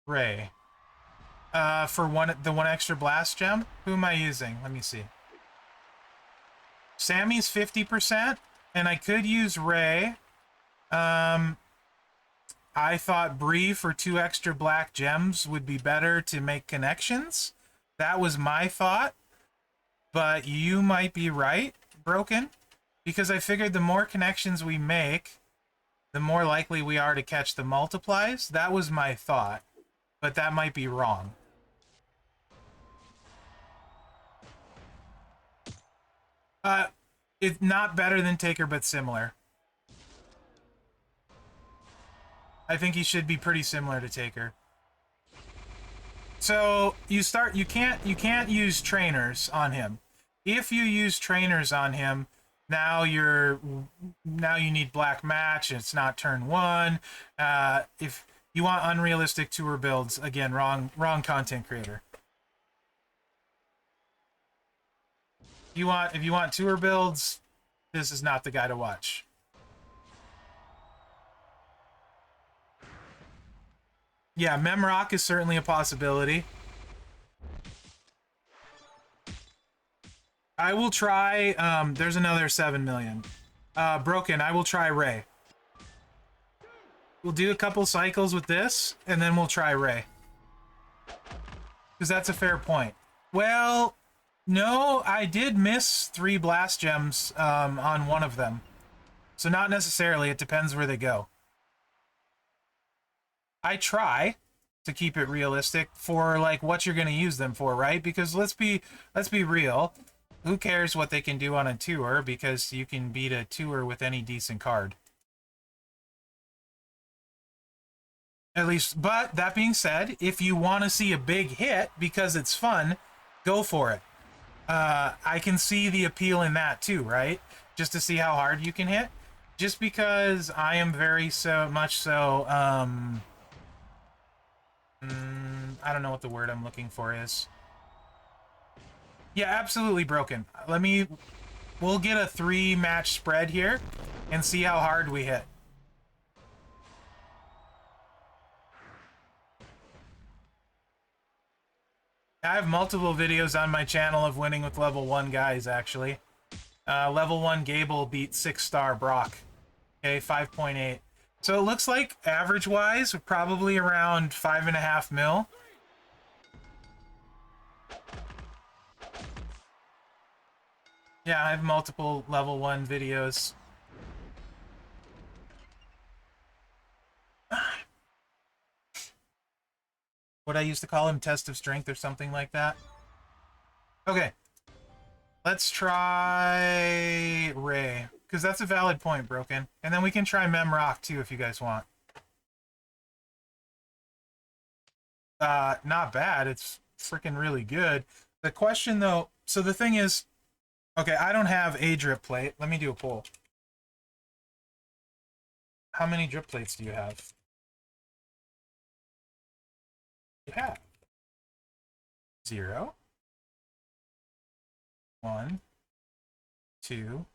Ray. For the one extra blast gem? Who am I using? Let me see. Sammy's 50%, and I could use Ray. I thought Bree for 2 extra black gems would be better to make connections. That was my thought. But you might be right, Broken. Because I figured the more connections we make, the more likely we are to catch the multiplies. That was my thought. But that might be wrong. It's not better than Taker, but similar. I think he should be pretty similar to Taker. So you can't use trainers on him. If you use trainers on him, now you need black match. It's not turn 1. If you want unrealistic tour builds, again, wrong content creator. If you want tour builds, this is not the guy to watch. Yeah, Mherex is certainly a possibility. I will try, there's another 7 million. Broken, I will try Ray. We'll do a couple cycles with this, and then we'll try Ray. Because that's a fair point. Well, no, I did miss 3 blast gems on one of them. So not necessarily, it depends where they go. I try to keep it realistic for like what you're going to use them for, right? Because let's be real. Who cares what they can do on a tour, because you can beat a tour with any decent card. At least, but that being said, if you want to see a big hit because it's fun, go for it. I can see the appeal in that too, right? Just to see how hard you can hit. Just because I am very much so, I don't know what the word I'm looking for is. Yeah, absolutely Broken. We'll get a 3-match spread here and see how hard we hit. I have multiple videos on my channel of winning with level 1 guys, actually. Level 1 Gable beat 6-star Brock. Okay, 5.8. So it looks like, average-wise, probably around 5.5 mil. Yeah, I have multiple level 1 videos. What I used to call him, test of strength or something like that. Okay. Let's try Ray, because that's a valid point, Broken. And then we can try Mherex too if you guys want. Not bad. It's freaking really good. The question though, so the thing is, okay, I don't have a drip plate. Let me do a poll. How many drip plates do you have? You have 0, 1, 2,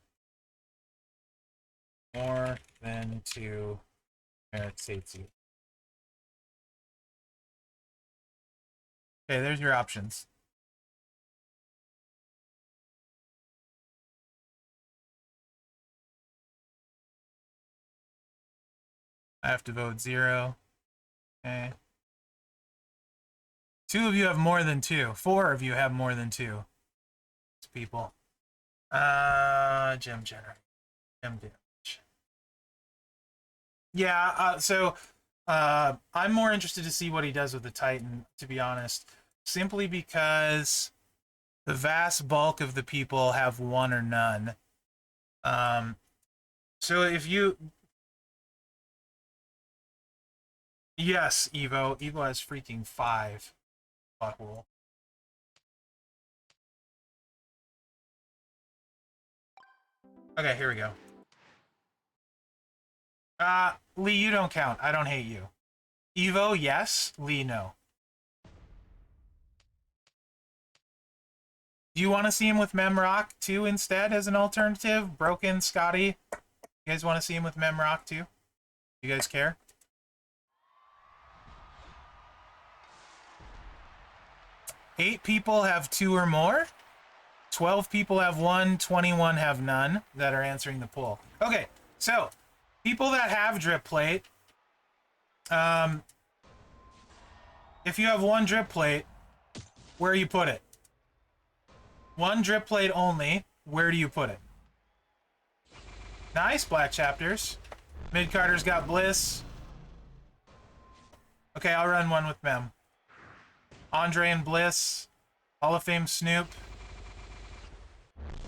more than 2. Mherex hates you. Okay, there's your options. I have to vote 0. Okay. 2 of you have more than 2. 4 of you have more than 2. It's people. Gem generator. Gem damage. Yeah, I'm more interested to see what he does with the Titan, to be honest. Simply because the vast bulk of the people have 1 or none. So if you... Yes, Evo. Evo has freaking 5. Fuck rule. Okay, here we go. Lee, you don't count. I don't hate you. Evo, yes. Lee, no. Do you want to see him with Mherex too instead as an alternative? Broken, Scotty? You guys want to see him with Mherex too? You guys care? 8 people have 2 or more. 12 people have 1. 21 have none that are answering the poll. Okay, so people that have drip plate, if you have 1 drip plate, where you put it? 1 drip plate only, where do you put it? Nice, Black Chapters. Mid-Carter's got Bliss. Okay, I'll run one with Mem. Andre and Bliss. Hall of Fame Snoop.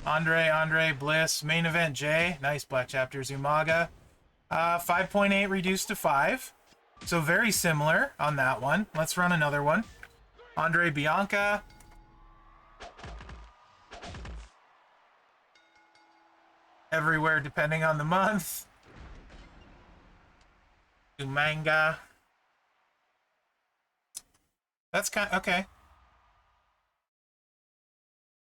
Andre, Bliss. Main event Jay. Nice, Black Chapters. Umaga. 5.8 reduced to 5. So very similar on that one. Let's run another one. Andre, Bianca. Everywhere depending on the month. Umanga. That's kind of, okay.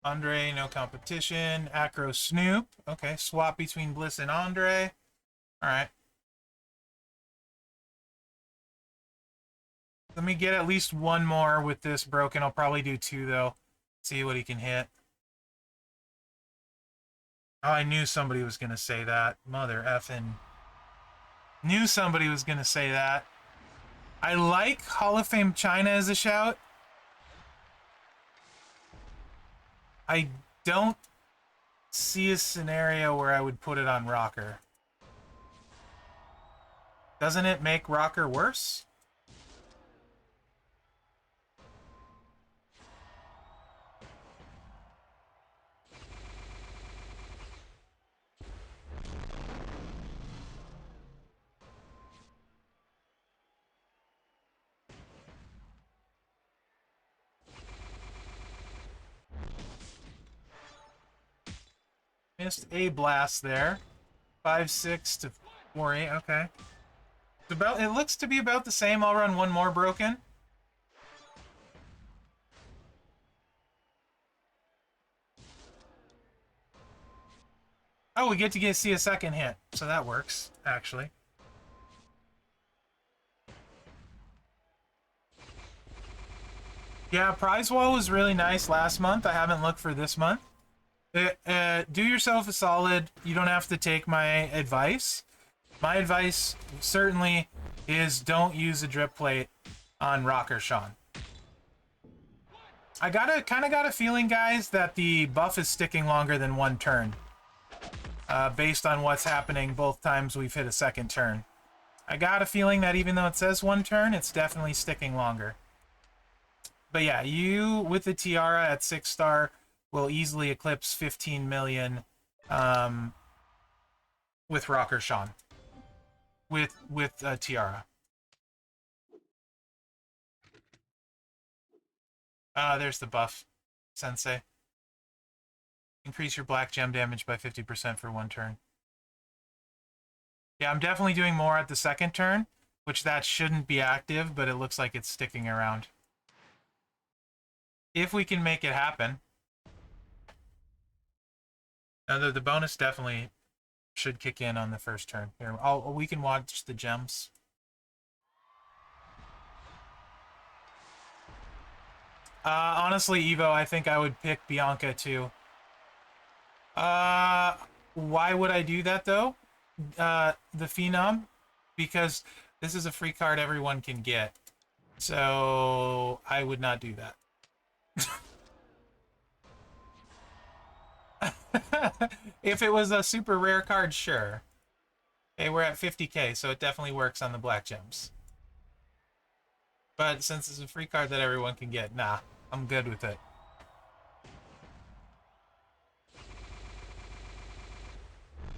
Andre, no competition. Acro Snoop. Okay, swap between Bliss and Andre. All right. Let me get at least 1 more with this broken. I'll probably do 2, though. See what he can hit. Oh, I knew somebody was going to say that. Mother effing. Knew somebody was going to say that. I like Hall of Fame China as a shout. I don't see a scenario where I would put it on Rocker. Doesn't it make Rocker worse? Missed a blast there. 5-6 to 4-8. Okay. It looks to be about the same. I'll run 1 more broken. Oh, we get to see a second hit, so that works actually. Yeah, prize wall was really nice last month. I haven't looked for this month. Do yourself a solid. You don't have to take my advice. My advice certainly is don't use a drip plate on Rocker Sean. I kind of got a feeling, guys, that the buff is sticking longer than 1 turn. Based on what's happening both times we've hit a second turn. I got a feeling that even though it says 1 turn, it's definitely sticking longer. But yeah, you, with the Tiara at 6-star, will easily eclipse 15 million with Rocker Sean. With Tiara. There's the buff, Sensei. Increase your black gem damage by 50% for 1 turn. Yeah, I'm definitely doing more at the second turn, which that shouldn't be active, but it looks like it's sticking around. If we can make it happen. Now, the bonus definitely should kick in on the first turn. Here, we can watch the gems. Honestly, Evo, I think I would pick Bianca too. Why would I do that though? The Phenom? Because this is a free card everyone can get. So I would not do that. If it was a super rare card, sure. Okay, we're at 50k, so it definitely works on the black gems. But since it's a free card that everyone can get, nah, I'm good with it.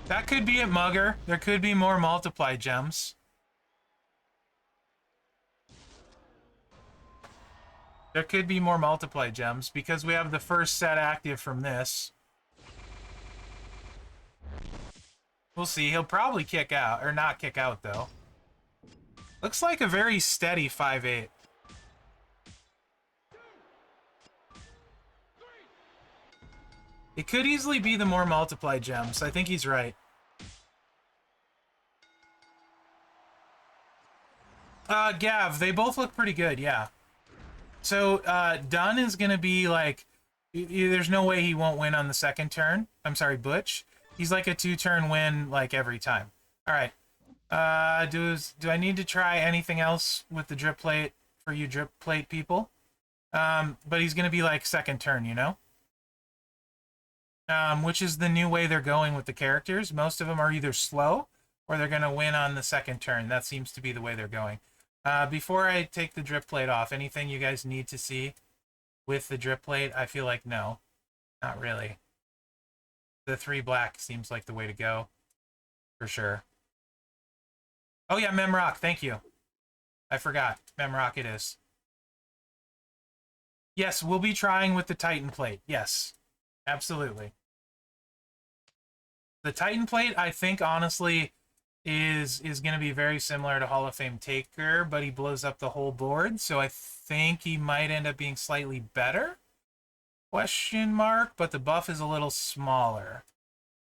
That could be at Mugger. There could be more multiply gems. There could be more multiply gems because we have the first set active from this. We'll see. He'll probably kick out, or not kick out though. Looks like a very steady 5-8. It could easily be the more multiply gems. I think he's right. Gav, they both look pretty good, yeah. So Dunn is going to be like, there's no way he won't win on the second turn. I'm sorry, Butch. He's like a 2-turn win like every time. All right. Do I need to try anything else with the drip plate for you drip plate people? But he's going to be like second turn, you know? Which is the new way they're going with the characters. Most of them are either slow or they're going to win on the second turn. That seems to be the way they're going. Before I take the drip plate off, anything you guys need to see with the drip plate? I feel like no, not really. The 3 black seems like the way to go, for sure. Oh yeah, Mherex, thank you. I forgot. Mherex it is. Yes, we'll be trying with the Titan plate. Yes, absolutely. The Titan plate, I think, honestly, is going to be very similar to Hall of Fame Taker, but he blows up the whole board, so I think he might end up being slightly better? Question mark, but the buff is a little smaller.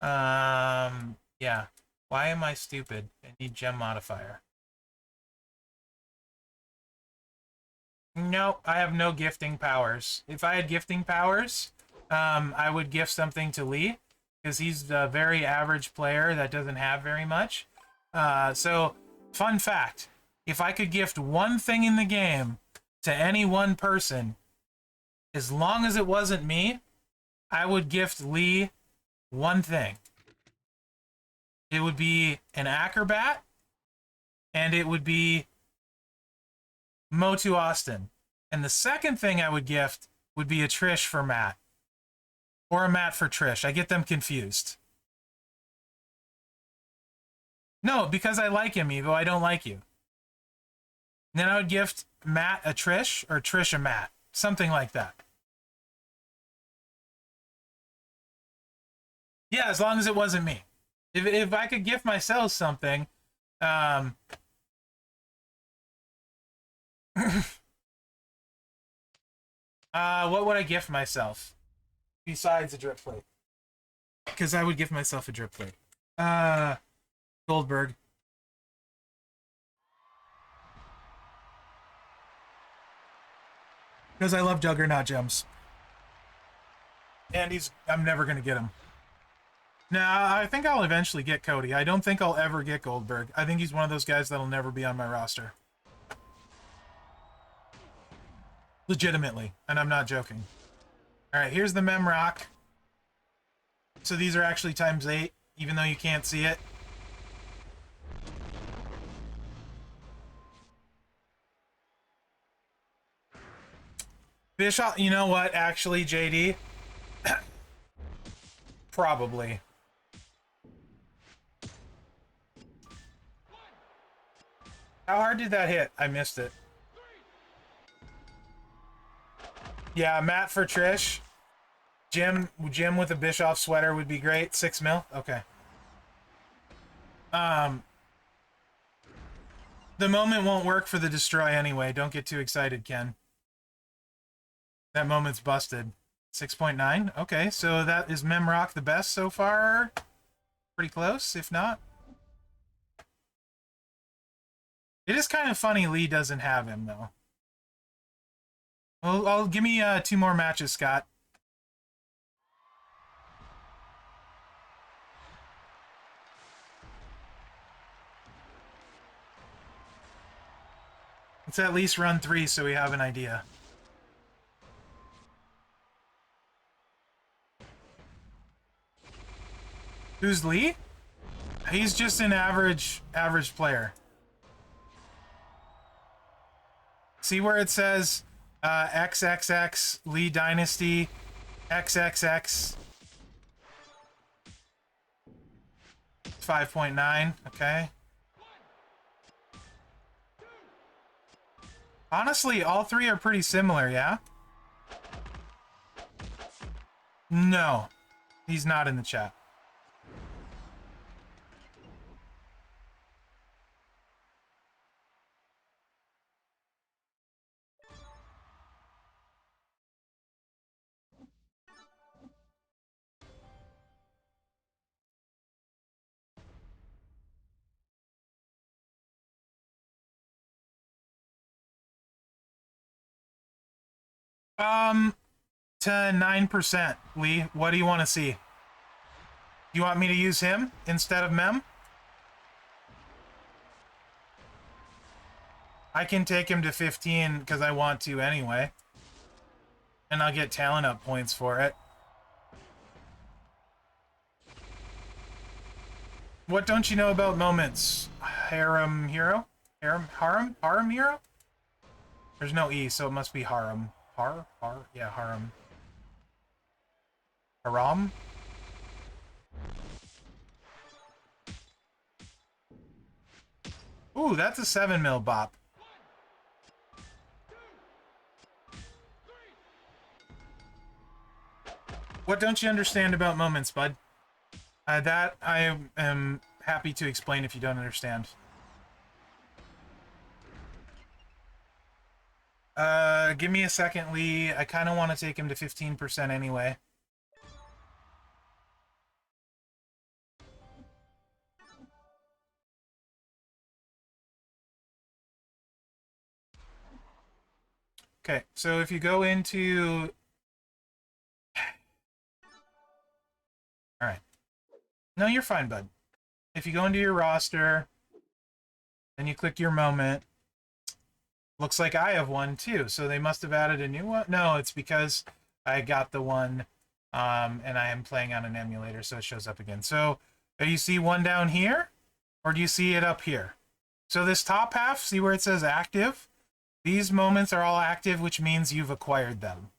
Yeah. Why am I stupid? I need gem modifier. No, I have no gifting powers. If I had gifting powers, I would gift something to Lee, because he's a very average player that doesn't have very much. So, fun fact, if I could gift one thing in the game to any one person, as long as it wasn't me, I would gift Lee one thing. It would be an acrobat, and it would be Motu Austin. And the second thing I would gift would be a Trish for Matt. Or a Matt for Trish. I get them confused. No, because I like him, Evo. I don't like you. And then I would gift Matt a Trish, or Trish a Matt. Something like that. Yeah, as long as it wasn't me. If I could gift myself something, what would I gift myself besides a drip plate? Because I would give myself a drip plate. Goldberg. Because I love Juggernaut gems. And I'm never going to get him. Nah, I think I'll eventually get Cody. I don't think I'll ever get Goldberg. I think he's one of those guys that'll never be on my roster. Legitimately. And I'm not joking. Alright, here's the Mherex. So these are actually times 8, even though you can't see it. Bishop, you know what, actually, JD? Probably. How hard did that hit? I missed it. Yeah, Matt for Trish. Jim with a Bischoff sweater would be great. 6 mil? Okay. The moment won't work for the destroy anyway. Don't get too excited, Ken. That moment's busted. 6.9? Okay, so that is Mherex the best so far? Pretty close, if not. It is kind of funny Lee doesn't have him, though. Well, give me 2 more matches, Scott. Let's at least run 3 so we have an idea. Who's Lee? He's just an average player. See where it says XXX Lee Dynasty XXX 5.9, okay. Honestly, all 3 are pretty similar, yeah? No, he's not in the chat. To 9%, Lee. What do you want to see? You want me to use him instead of Mem? I can take him to 15 because I want to anyway. And I'll get talent up points for it. What don't you know about moments? Harem hero? Harem hero? There's no E, so it must be harem. Yeah, harem. Haram? Ooh, that's a 7 mil bop. What don't you understand about moments, bud? That I am happy to explain if you don't understand. Give me a second, Lee. I kind of want to take him to 15% anyway. Okay, so if you go into... Alright. No, you're fine, bud. If you go into your roster, then you click your moment. Looks like I have one too, so they must have added a new one. No, it's because I got the one, and I am playing on an emulator, so it shows up again. So, do you see one down here, or do you see it up here? So this top half, see where it says active? These moments are all active, which means you've acquired them.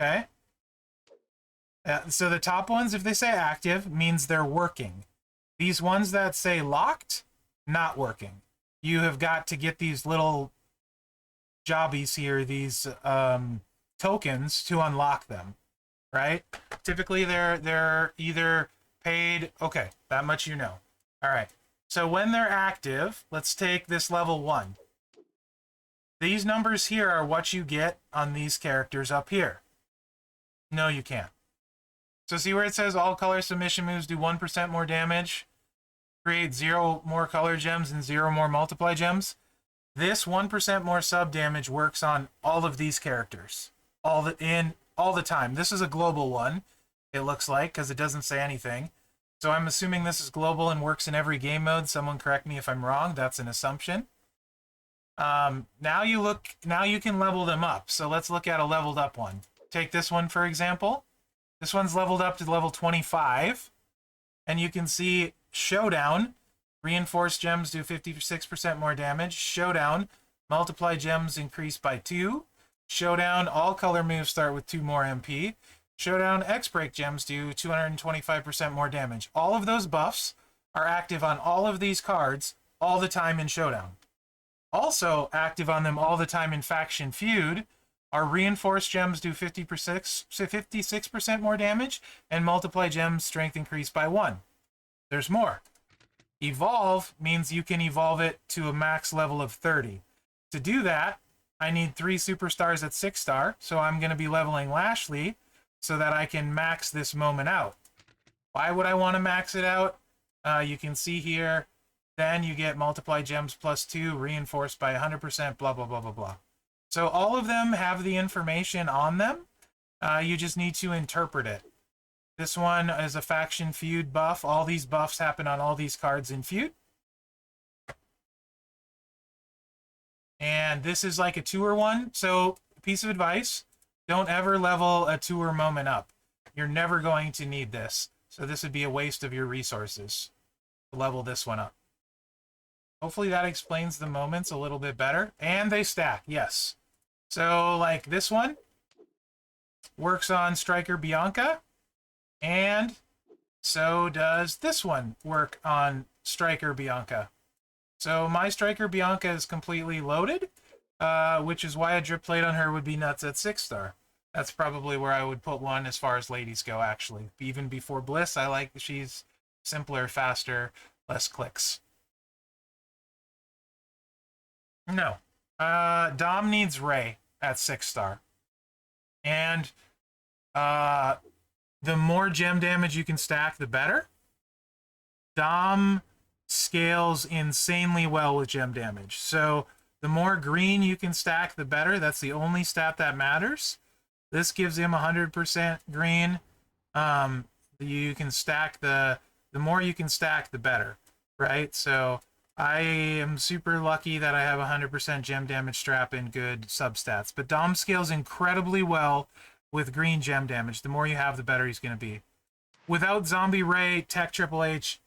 Okay? So the top ones, if they say active, means they're working. These ones that say locked, not working. You have got to get these little jobbies here, these tokens, to unlock them, right? Typically, they're either paid... Okay, that much you know. All right. So when they're active, let's take this level 1. These numbers here are what you get on these characters up here. No, you can't. So see where it says all color submission moves do 1% more damage, create 0 more color gems and 0 more multiply gems? This 1% more sub damage works on all of these characters. All the time. This is a global one, it looks like, because it doesn't say anything. So I'm assuming this is global and works in every game mode. Someone correct me if I'm wrong. That's an assumption. Now you can level them up. So let's look at a leveled up one. Take this one, for example. This one's leveled up to level 25. And you can see Showdown. Reinforced gems do 56% more damage. Showdown. Multiply gems increase by 2. Showdown. All color moves start with 2 more MP. Showdown. X-Break gems do 225% more damage. All of those buffs are active on all of these cards all the time in Showdown. Also active on them all the time in Faction Feud are Reinforced gems do 56% more damage, and Multiply gems strength increase by 1. There's more. Evolve means you can evolve it to a max level of 30. To do that, I need 3 superstars at 6 star, so I'm going to be leveling Lashley so that I can max this moment out. Why would I want to max it out? You can see here, then you get Multiply gems plus 2, reinforced by 100%, blah, blah, blah, blah, blah. So all of them have the information on them. You just need to interpret it. This one is a Faction Feud buff. All these buffs happen on all these cards in Feud. And this is like a tour one. So, piece of advice, don't ever level a tour moment up. You're never going to need this. So this would be a waste of your resources to level this one up. Hopefully that explains the moments a little bit better. And they stack, yes. So, like this one works on Striker Bianca. And so does this one work on Striker Bianca. So my Striker Bianca is completely loaded, which is why a drip plate on her would be nuts at 6 star. That's probably where I would put one as far as ladies go, actually. Even before Bliss, I like she's simpler, faster, less clicks. No. Dom needs Ray at 6 star. And the more gem damage you can stack, the better. Dom scales insanely well with gem damage. So The more green you can stack, the better. That's the only stat that matters. This gives him 100% green. You can stack the more you can stack, the better, right? So I am super lucky that I have 100% gem damage strap and good substats. But Dom scales incredibly well with green gem damage. The more you have, the better he's going to be. Without Zombie Ray, Tech Triple H,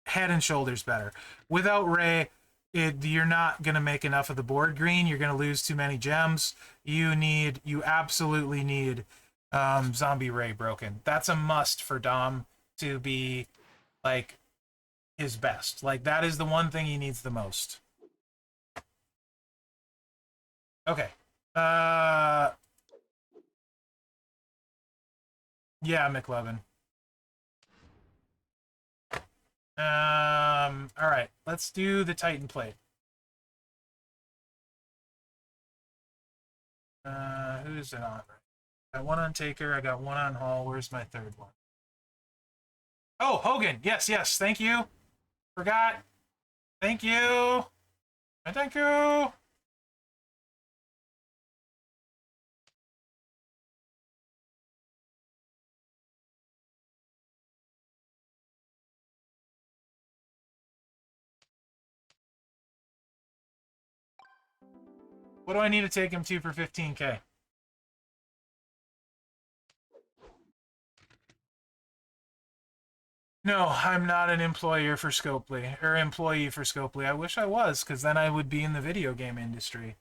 head and shoulders better. Without Ray, you're not going to make enough of the board green. You're going to lose too many gems. You absolutely need Zombie Ray broken. That's a must for Dom to be like his best. Like that is the one thing he needs the most. Okay. Yeah, McLevin. All right, let's do the Titan plate. Who's it on? I got one on Taker, I got one on Hall. Where's my third one? Oh, Hogan. Yes, yes. Thank you. Forgot. Thank you. Thank you. What do I need to take him to for 15K? No, I'm not an employer for Scopely, or employee for Scopely. I wish I was, because then I would be in the video game industry.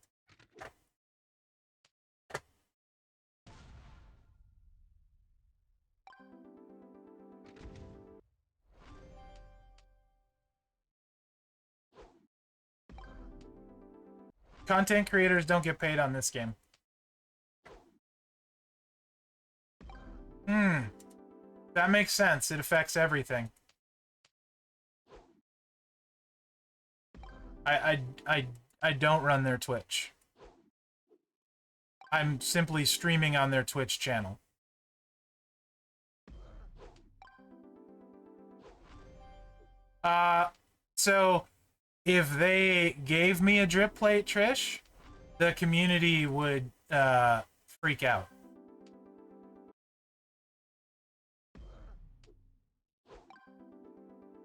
Content creators don't get paid on this game. That makes sense. It affects everything. I don't run their Twitch. I'm simply streaming on their Twitch channel. So if they gave me a drip plate, Trish, the community would freak out.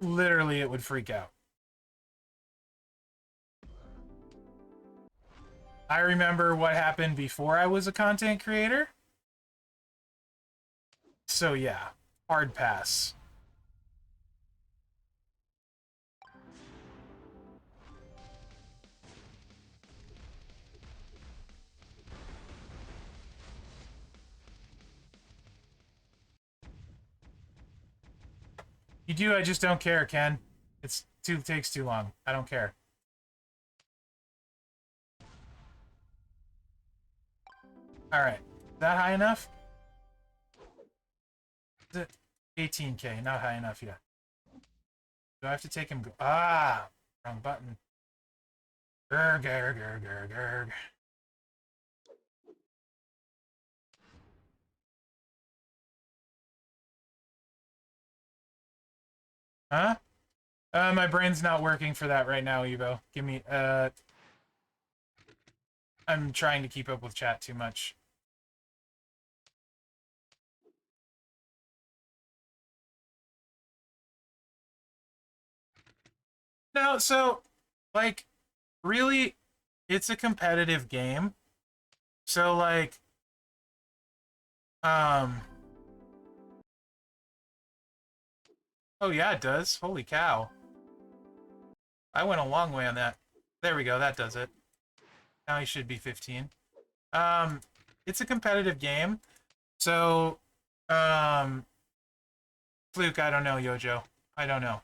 Literally, it would freak out. I remember what happened before I was a content creator. So yeah, hard pass. You do, I just don't care, Ken. Takes too long. I don't care. Alright. Is that high enough? Is it 18K? Not high enough yet. Do I have to take him? Ah! Wrong button. Gurg, gurg, gurg, gurg, gurg. Huh? My brain's not working for that right now, Evo. Give me, I'm trying to keep up with chat too much. No, so, like, really, it's a competitive game. So, like, oh yeah, it does. Holy cow. I went a long way on that. There we go, that does it. Now he should be 15. It's a competitive game. So, Fluke, I don't know, Yojo. I don't know.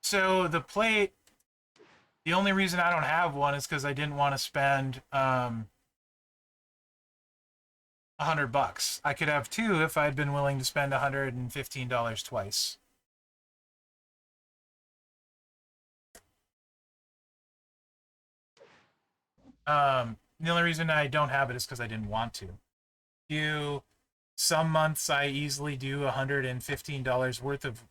So the plate, the only reason I don't have one is because I didn't want to spend $100. I could have two if I'd been willing to spend $115 twice. The only reason I don't have it is because I didn't want to. Some months I easily do $115 worth of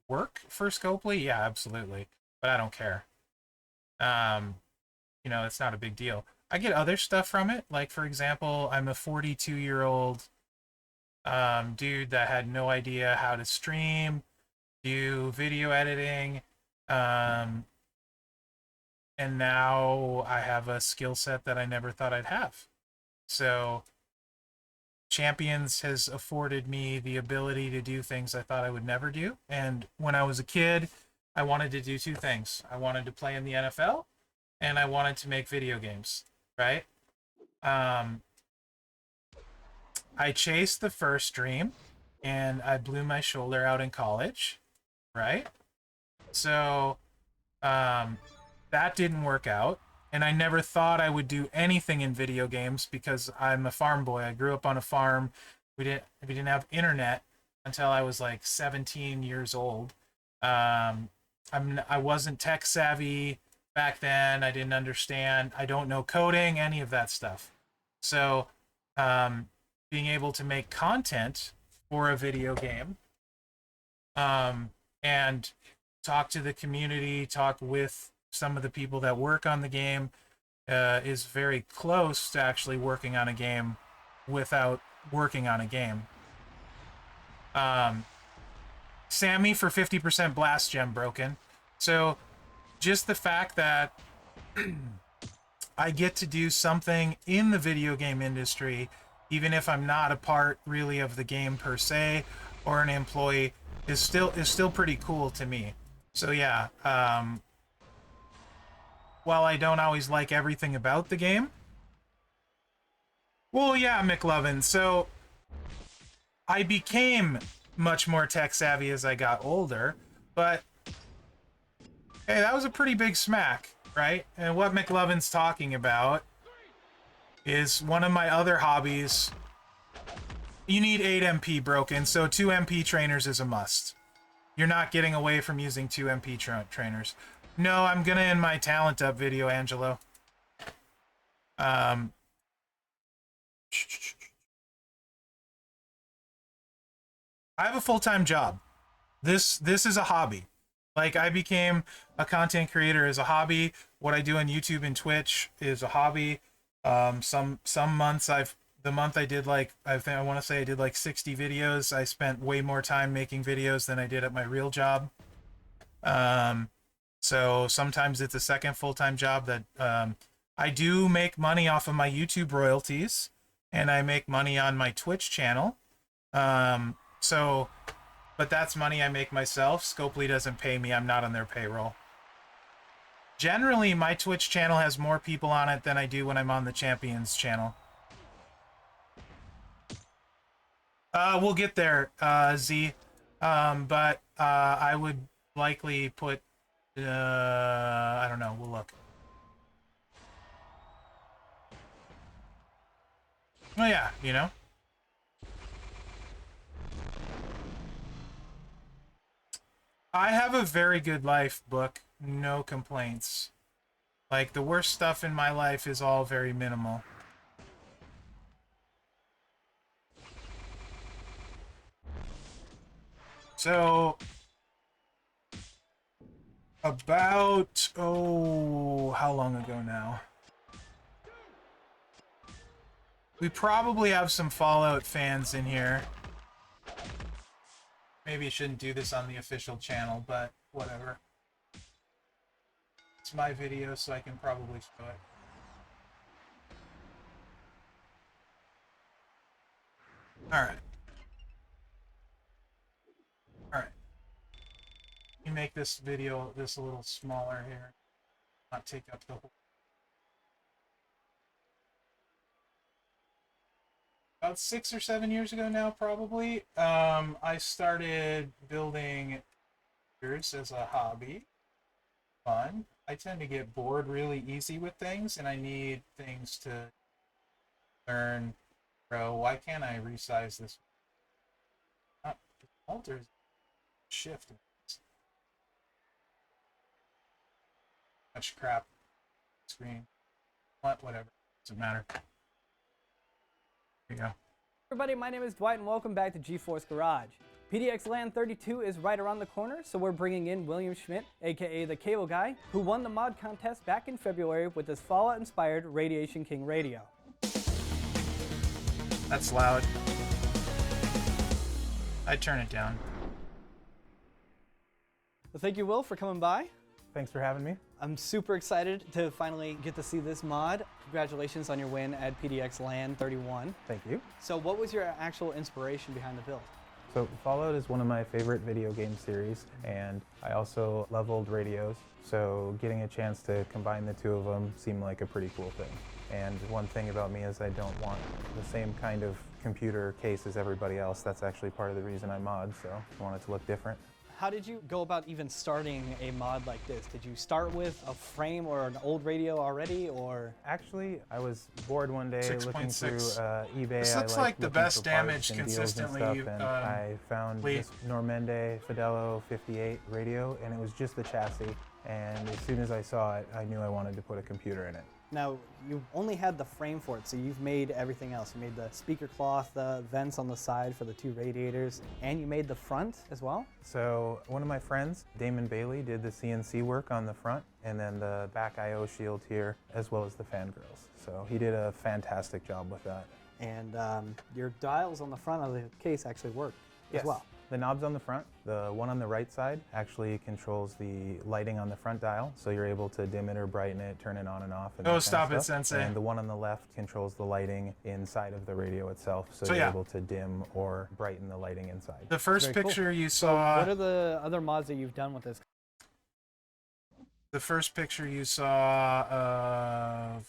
work for Scopely. Yeah, absolutely. But I don't care. you know, it's not a big deal. I get other stuff from it. Like, for example, I'm a 42-year-old dude that had no idea how to stream, do video editing, um, and now I have a skill set that I never thought I'd have. So Champions has afforded me the ability to do things I thought I would never do. And when I was a kid, I wanted to do two things. I wanted to play in the NFL and I wanted to make video games, right? Um, I chased the first dream and I blew my shoulder out in college, right? So um, that didn't work out. And I never thought I would do anything in video games because I'm a farm boy. I grew up on a farm. We didn't have internet until I was like 17 years old. I wasn't tech savvy back then. I didn't understand. I don't know coding, any of that stuff. So being able to make content for a video game and talk to the community, talk with some of the people that work on the game is very close to actually working on a game without working on a game. Sammy for 50% blast gem broken. So just the fact that I get to do something in the video game industry, even if I'm not a part really of the game per se or an employee, is still pretty cool to me. So yeah, while I don't always like everything about the game, well, yeah, McLovin. So I became much more tech savvy as I got older, but hey, that was a pretty big smack, right? And what McLovin's talking about is one of my other hobbies. You need 8 MP broken, so 2 MP trainers is a must. You're not getting away from using 2 MP trainers. No, I'm gonna end my talent up video, Angelo. I have a full-time job. This is a hobby. Like, I became a content creator as a hobby. What I do on YouTube and Twitch is a hobby. Some months the month I did like, I want to say I did like 60 videos. I spent way more time making videos than I did at my real job. So sometimes it's a second full-time job that I do make money off of my YouTube royalties, and I make money on my Twitch channel. So, but that's money I make myself. Scopely doesn't pay me. I'm not on their payroll. Generally, my Twitch channel has more people on it than I do when I'm on the Champions channel. We'll get there, Z. But I would likely put, I don't know, we'll look. Oh yeah, you know. I have a very good life, Book. No complaints. Like, the worst stuff in my life is all very minimal. So, about, oh, how long ago now? We probably have some Fallout fans in here. Maybe I shouldn't do this on the official channel, but whatever. It's my video, so I can probably show it. Alright. Alright. Let me make this video a little smaller here. Not take up the whole... About 6 or 7 years ago now, probably, I started building computers as a hobby. Fun. I tend to get bored really easy with things, and I need things to learn, grow. Why can't I resize this? Alters shift. Much crap. Screen. Whatever. Doesn't matter. Here you go. Everybody, my name is Dwight and welcome back to GeForce Garage. PDX Land 32 is right around the corner, so we're bringing in William Schmidt, aka the Cable Guy, who won the mod contest back in February with his Fallout-inspired Radiation King radio. That's loud. I'd turn it down. Well, thank you, Will, for coming by. Thanks for having me. I'm super excited to finally get to see this mod. Congratulations on your win at PDX Land 31. Thank you. So what was your actual inspiration behind the build? So Fallout is one of my favorite video game series, and I also leveled radios, so getting a chance to combine the two of them seemed like a pretty cool thing. And one thing about me is I don't want the same kind of computer case as everybody else. That's actually part of the reason I mod, so I want it to look different. How did you go about even starting a mod like this? Did you start with a frame or an old radio already, or? Actually, I was bored one day 6.6. looking through eBay. This looks like the best damage consistently. And I found this Normande Fidelo 58 radio, and it was just the chassis. And as soon as I saw it, I knew I wanted to put a computer in it. Now, you only had the frame for it, so you've made everything else. You made the speaker cloth, the vents on the side for the two radiators, and you made the front as well? So one of my friends, Damon Bailey, did the CNC work on the front, and then the back I/O shield here, as well as the fan grills. So he did a fantastic job with that. And your dials on the front of the case actually work as well. The knobs on the front, the one on the right side actually controls the lighting on the front dial, so you're able to dim it or brighten it, turn it on and off. And oh, stop it, Sensei. And the one on the left controls the lighting inside of the radio itself, so you're able to dim or brighten the lighting inside. The first picture you saw... So what are the other mods that you've done with this? The first picture you saw of...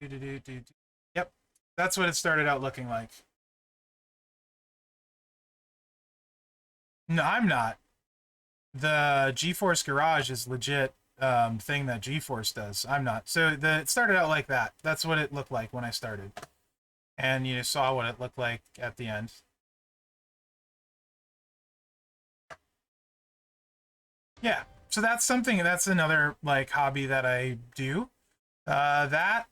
Yep, that's what it started out looking like. No, I'm not. The GeForce Garage is legit thing that GeForce does. I'm not. So it started out like that. That's what it looked like when I started. And you saw what it looked like at the end. Yeah. So that's another like hobby that I do. That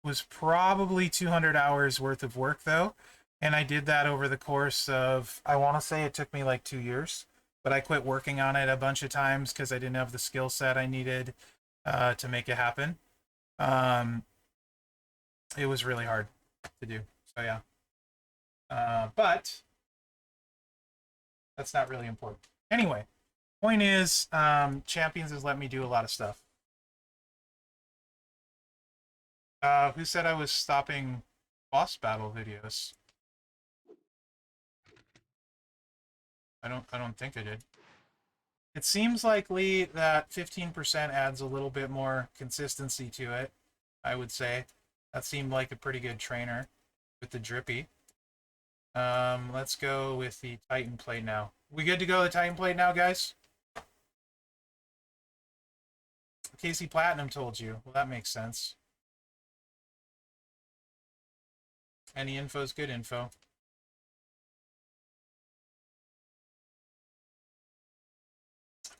was probably 200 hours worth of work though. And I did that over the course of, I want to say it took me like 2 years, but I quit working on it a bunch of times because I didn't have the skill set I needed to make it happen. It was really hard to do. So yeah. But that's not really important. Anyway, point is, Champions has let me do a lot of stuff. Who said I was stopping boss battle videos? I don't think I did. It seems likely that 15% adds a little bit more consistency to it, I would say. That seemed like a pretty good trainer with the drippy. Let's go with the Titan plate now. We good to go with the Titan plate now, guys? Casey Platinum told you. Well, that makes sense. Any info is good info.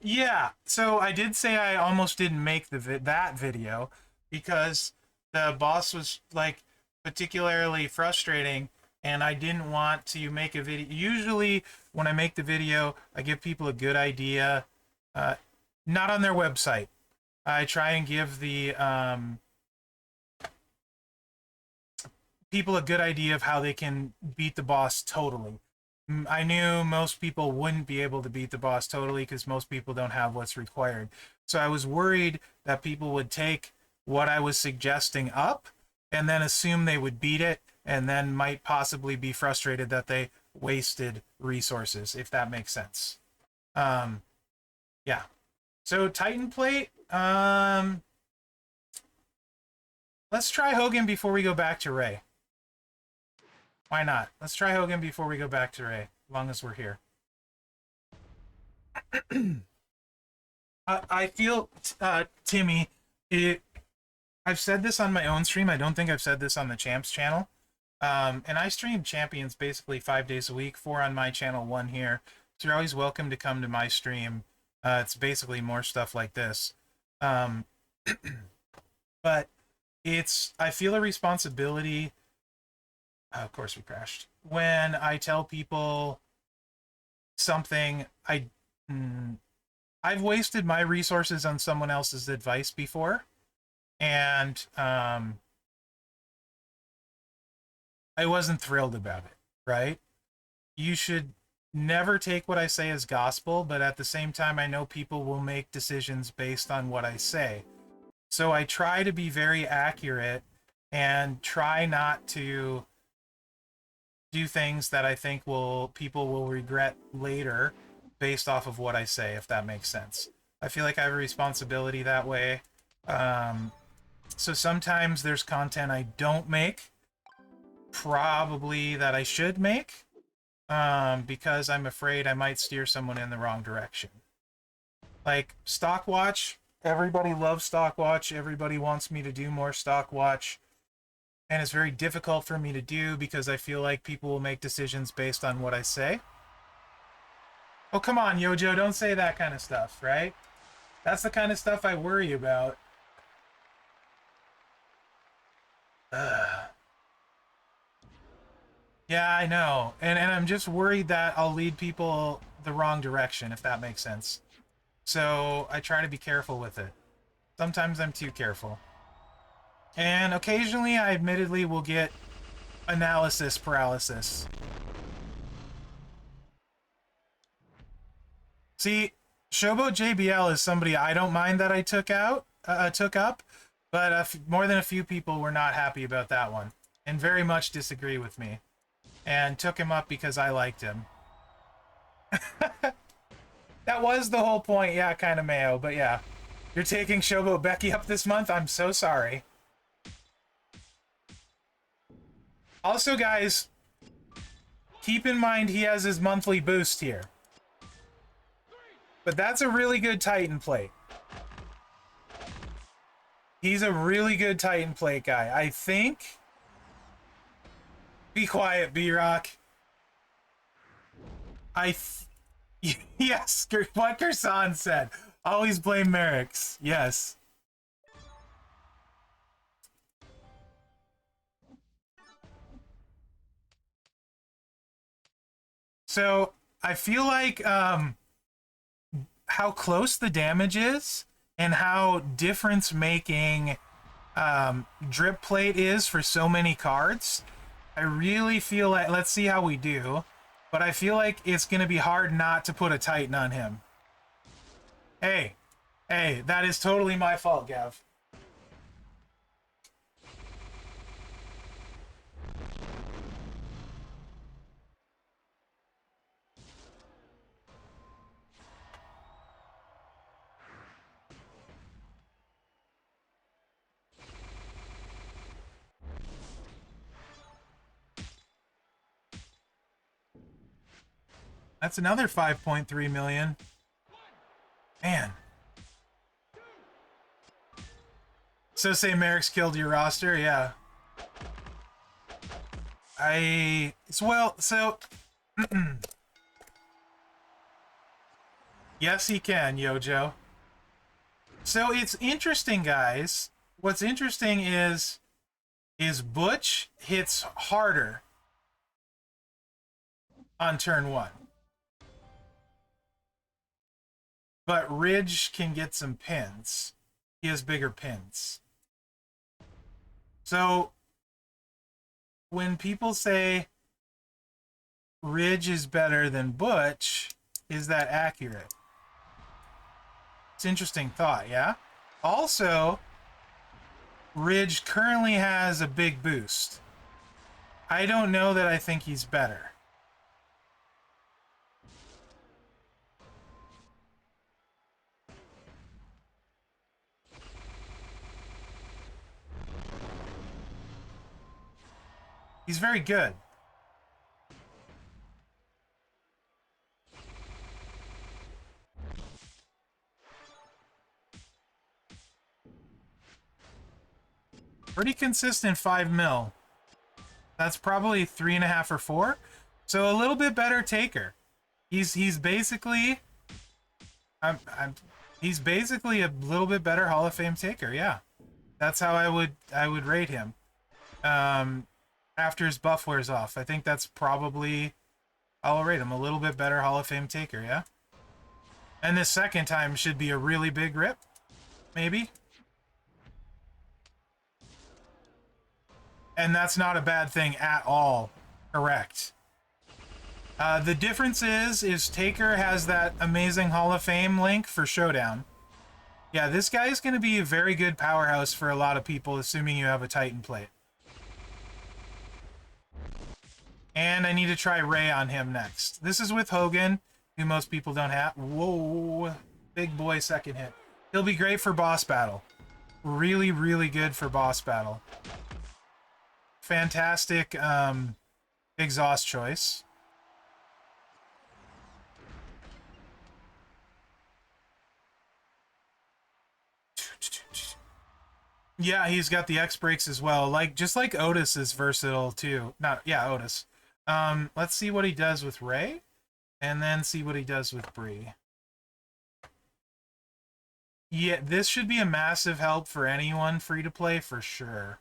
Yeah, so I did say I almost didn't make that video because the boss was like particularly frustrating and I didn't want to make a video. Usually when I make the video, I give people a good idea, not on their website. I try and give the people a good idea of how they can beat the boss totally. I knew most people wouldn't be able to beat the boss totally because most people don't have what's required. So I was worried that people would take what I was suggesting up and then assume they would beat it and then might possibly be frustrated that they wasted resources, if that makes sense. Yeah. So Titan plate, let's try Hogan before we go back to Ray. Why not? Let's try Hogan before we go back to Ray, as long as we're here. I feel, Timmy, I've said this on my own stream. I don't think I've said this on the Champs channel. And I stream Champions basically 5 days a week, 4 on my channel, 1 here. So you're always welcome to come to my stream. It's basically more stuff like this. But I feel a responsibility. Of course we crashed. When I tell people something I've wasted my resources on someone else's advice before, and I wasn't thrilled about it, right? You should never take what I say as gospel, but at the same time, I know people will make decisions based on what I say. So I try to be very accurate and try not to do things that I think people will regret later based off of what I say, if that makes sense. I feel like I have a responsibility that way. So sometimes there's content I don't make, probably that I should make, because I'm afraid I might steer someone in the wrong direction. Like Stockwatch, everybody loves Stockwatch. Everybody wants me to do more Stockwatch. And it's very difficult for me to do because I feel like people will make decisions based on what I say. Oh, come on, Yojo, don't say that kind of stuff, right? That's the kind of stuff I worry about. Yeah, I know. And I'm just worried that I'll lead people the wrong direction, if that makes sense. So I try to be careful with it. Sometimes I'm too careful. And occasionally, I admittedly will get analysis paralysis. See, Showboat JBL is somebody I don't mind that I took up, but more than a few people were not happy about that one and very much disagree with me and took him up because I liked him. That was the whole point, yeah, kind of Mayo, but yeah. You're taking Showboat Becky up this month? I'm so sorry. Also, guys, keep in mind he has his monthly boost here. But that's a really good Titan plate. He's a really good Titan plate guy. I think... Be quiet, B-Rock. Yes, what Kersan said. Always blame Mherex. Yes. So, I feel like how close the damage is and how difference-making drip plate is for so many cards. I really feel like, let's see how we do, but I feel like it's going to be hard not to put a Titan on him. Hey, that is totally my fault, Gav. That's another 5.3 million. Man. So say Mherex killed your roster? Yeah. Yes, he can, Yojo. So it's interesting, guys. What's interesting is Butch hits harder on turn 1. But Ridge can get some pins. He has bigger pins. So when people say Ridge is better than Butch, is that accurate? It's an interesting thought, yeah? Also, Ridge currently has a big boost. I don't know that I think he's better. He's very good. Pretty consistent 5 mil. That's probably 3.5 or 4. So a little bit better taker. He's basically he's basically a little bit better Hall of Fame taker, yeah. That's how I would rate him. After his buff wears off. I think that's probably I'll rate him a little bit better Hall of Fame taker, yeah? And this second time should be a really big rip, maybe? And that's not a bad thing at all. Correct. The difference is Taker has that amazing Hall of Fame link for Showdown. Yeah, this guy is going to be a very good powerhouse for a lot of people, assuming you have a Titan plate. And I need to try Ray on him next. This is with Hogan, who most people don't have. Whoa, big boy second hit. He'll be great for boss battle. Really, really good for boss battle. Fantastic exhaust choice. Yeah, he's got the X brakes as well. Like just like Otis is versatile too. Otis. Let's see what he does with Ray, and then see what he does with Bree. Yeah, this should be a massive help for anyone free to play for sure.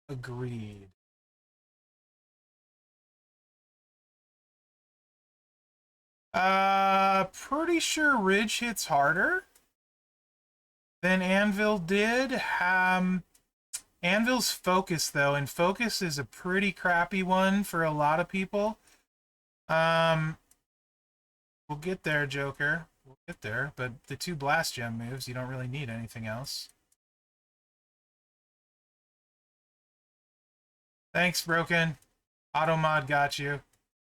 Agreed. Pretty sure Ridge hits harder than Anvil did. Anvil's Focus, though, and Focus is a pretty crappy one for a lot of people. We'll get there, Joker. We'll get there, but the 2 Blast Gem moves, you don't really need anything else. Thanks, Broken. Automod got you.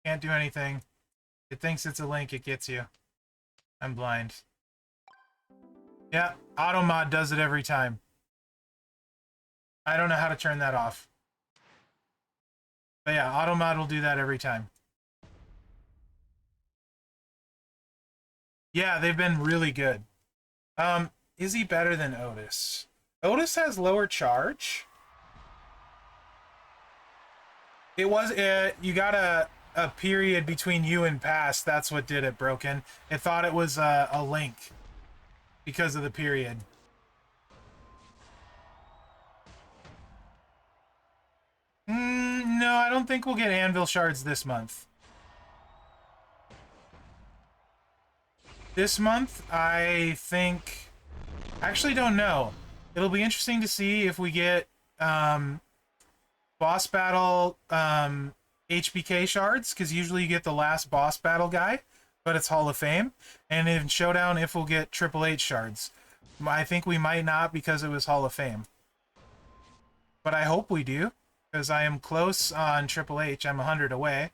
Can't do anything. It thinks it's a link, it gets you. I'm blind. Yeah, Automod does it every time. I don't know how to turn that off. But yeah, Automod will do that every time. Yeah, they've been really good. Is he better than Otis? Otis has lower charge. It was, you got a period between you and pass. That's what did it, Broken. It thought it was a link because of the period. No, I don't think we'll get Anvil Shards this month. This month, I think... I actually don't know. It'll be interesting to see if we get boss battle HBK shards, because usually you get the last boss battle guy, but it's Hall of Fame. And in Showdown, if we'll get Triple H shards. I think we might not because it was Hall of Fame. But I hope we do, because I am close on Triple H. I'm 100 away.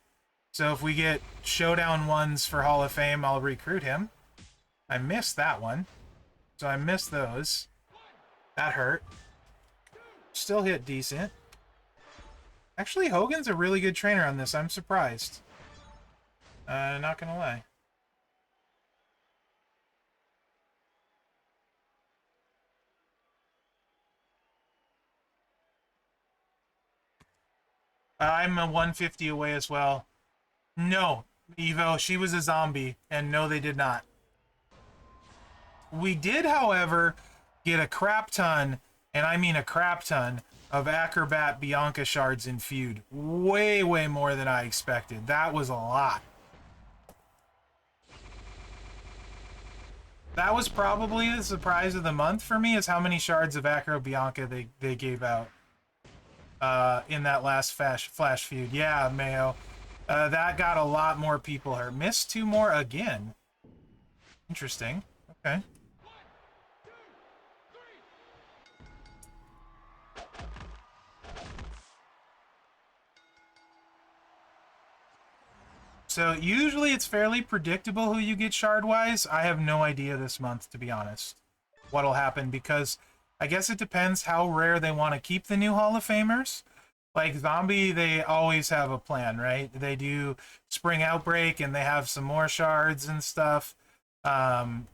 So if we get Showdown ones for Hall of Fame, I'll recruit him. I missed that one. So I missed those. That hurt. Still hit decent. Actually, Hogan's a really good trainer on this. I'm surprised. Not gonna lie. I'm a 150 away as well. No, Evo, she was a zombie. And no, they did not. We did, however, get a crap ton, and I mean a crap ton, of Acrobat Bianca shards in Feud. Way, way more than I expected. That was a lot. That was probably the surprise of the month for me, is how many shards of Acro Bianca they gave out in that last Flash Feud. Yeah, Mayo. That got a lot more people hurt. Missed 2 more again. Interesting. Okay. So usually it's fairly predictable who you get shard-wise. I have no idea this month, to be honest, what'll happen, because I guess it depends how rare they want to keep the new Hall of Famers. Like Zombie, they always have a plan, right? They do Spring Outbreak, and they have some more shards and stuff. And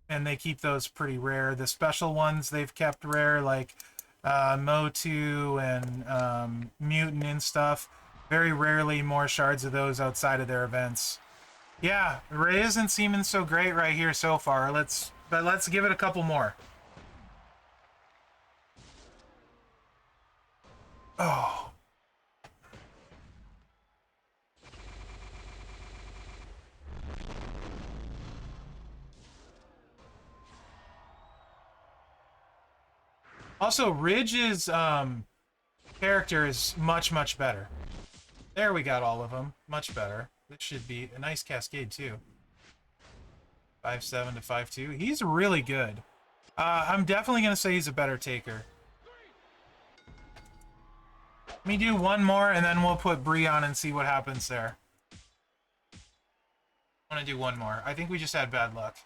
they keep those pretty rare. The special ones they've kept rare, like Motu and Mutant and stuff. Very rarely more shards of those outside of their events. Yeah, Ray isn't seeming so great right here so far. Let's give it a couple more. Oh. Also, Ridge's character is much, much better. There we got all of them. Much better. This should be a nice cascade, too. 5-7 to 5-2. He's really good. I'm definitely going to say he's a better taker. Let me do one more, and then we'll put Bree on and see what happens there. I want to do one more. I think we just had bad luck.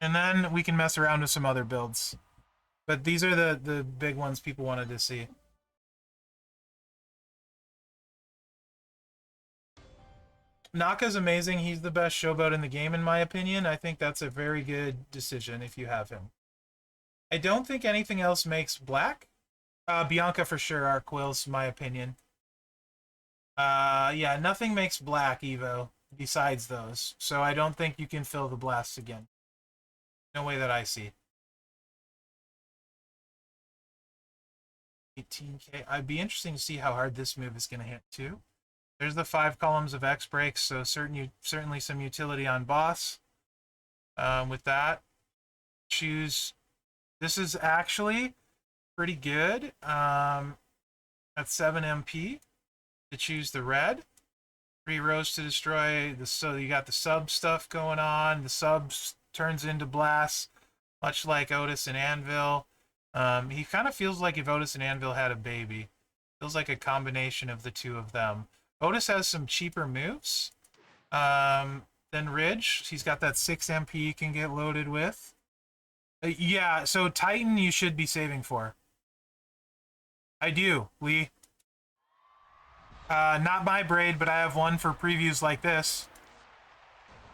And then we can mess around with some other builds. But these are the big ones people wanted to see. Naka's amazing. He's the best showboat in the game, in my opinion. I think that's a very good decision if you have him. I don't think anything else makes black. Bianca for sure, our quills, my opinion. Yeah, nothing makes black, Evo, besides those. So I don't think you can fill the blasts again. No way that I see. 18K. I'd be interesting to see how hard this move is going to hit, too. There's the 5 columns of X breaks, so certainly some utility on boss. With that, choose. This is actually pretty good. At 7 MP to choose the red. 3 rows to destroy. So you got the sub stuff going on. The subs turns into blasts, much like Otis and Anvil. He kind of feels like if Otis and Anvil had a baby. Feels like a combination of the two of them. Otis has some cheaper moves than Ridge. He's got that 6 MP you can get loaded with. Yeah, so Titan you should be saving for. I do, Lee. Not my braid, but I have one for previews like this.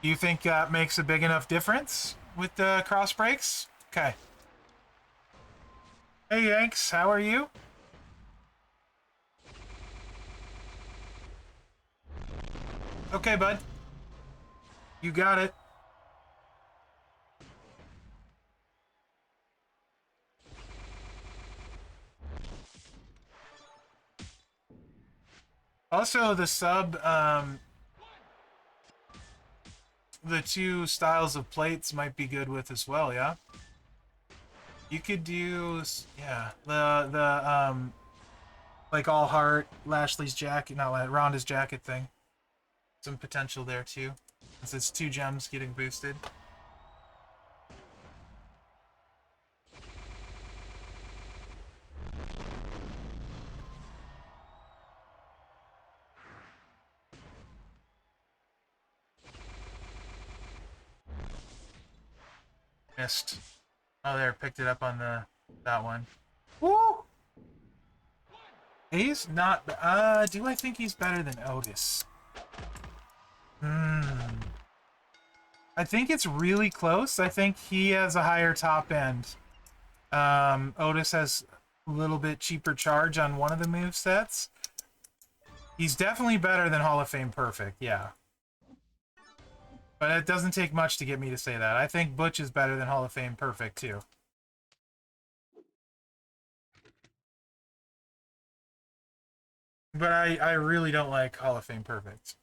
Do you think that makes a big enough difference with the cross breaks? Okay. Hey, Yanks, how are you? Okay, bud. You got it. Also, the sub, the 2 styles of plates might be good with as well, yeah? You could do, yeah, like all heart, Lashley's jacket, not Ronda's jacket thing. Some potential there too, since it's 2 gems getting boosted. Missed. Oh, there, picked it up on that one. Woo! He's not. Do I think he's better than Otis? I think it's really close. I think he has a higher top end. Otis has a little bit cheaper charge on one of the move sets. He's definitely better than Hall of Fame Perfect, yeah. But it doesn't take much to get me to say that. I think Butch is better than Hall of Fame Perfect, too. But I really don't like Hall of Fame Perfect.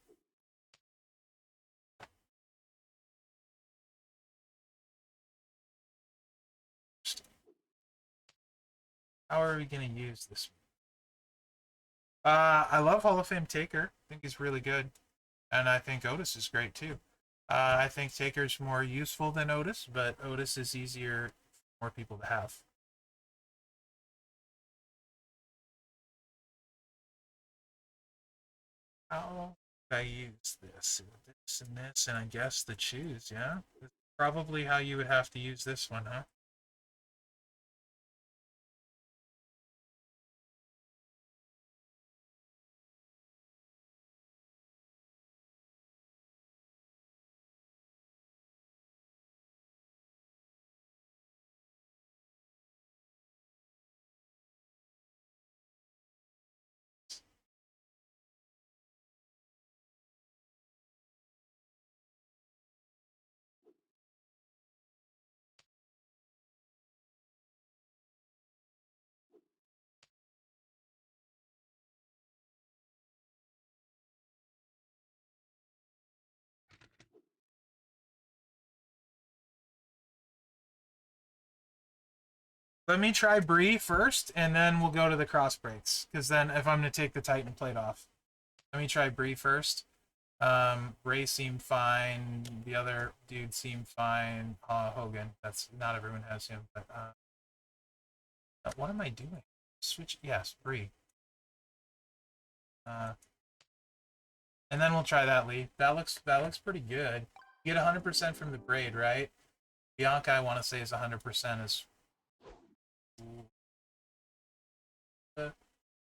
How are we going to use this? I love Hall of Fame Taker. I think he's really good. And I think Otis is great, too. I think Taker's more useful than Otis, but Otis is easier for more people to have. How do I use this? This, and I guess the choose, yeah? That's probably how you would have to use this one, huh? Let me try Bree first, and then we'll go to the cross breaks. Because then, if I'm going to take the Titan plate off, let me try Bree first. Ray seemed fine. The other dude seemed fine. Hogan. That's not everyone has him, but what am I doing? Switch. Yes, Bree. And then we'll try that lead. That looks pretty good. You get 100% from the braid, right? Bianca, I want to say, is 100% as.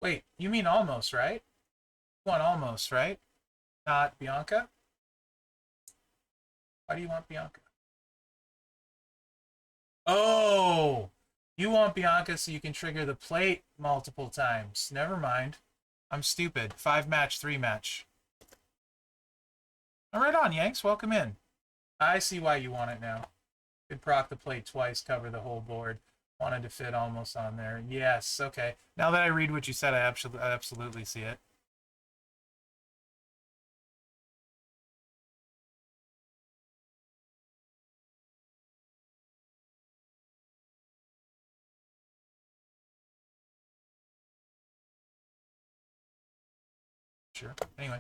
Wait, you mean almost, right? You want almost, right? Not Bianca? Why do you want Bianca? Oh! You want Bianca so you can trigger the plate multiple times. Never mind. I'm stupid. 5-match, 3-match. All right on, Yanks. Welcome in. I see why you want it now. Could proc the plate twice, cover the whole board. Wanted to fit almost on there. Yes, okay. Now that I read what you said, I absolutely see it. Sure. Anyway.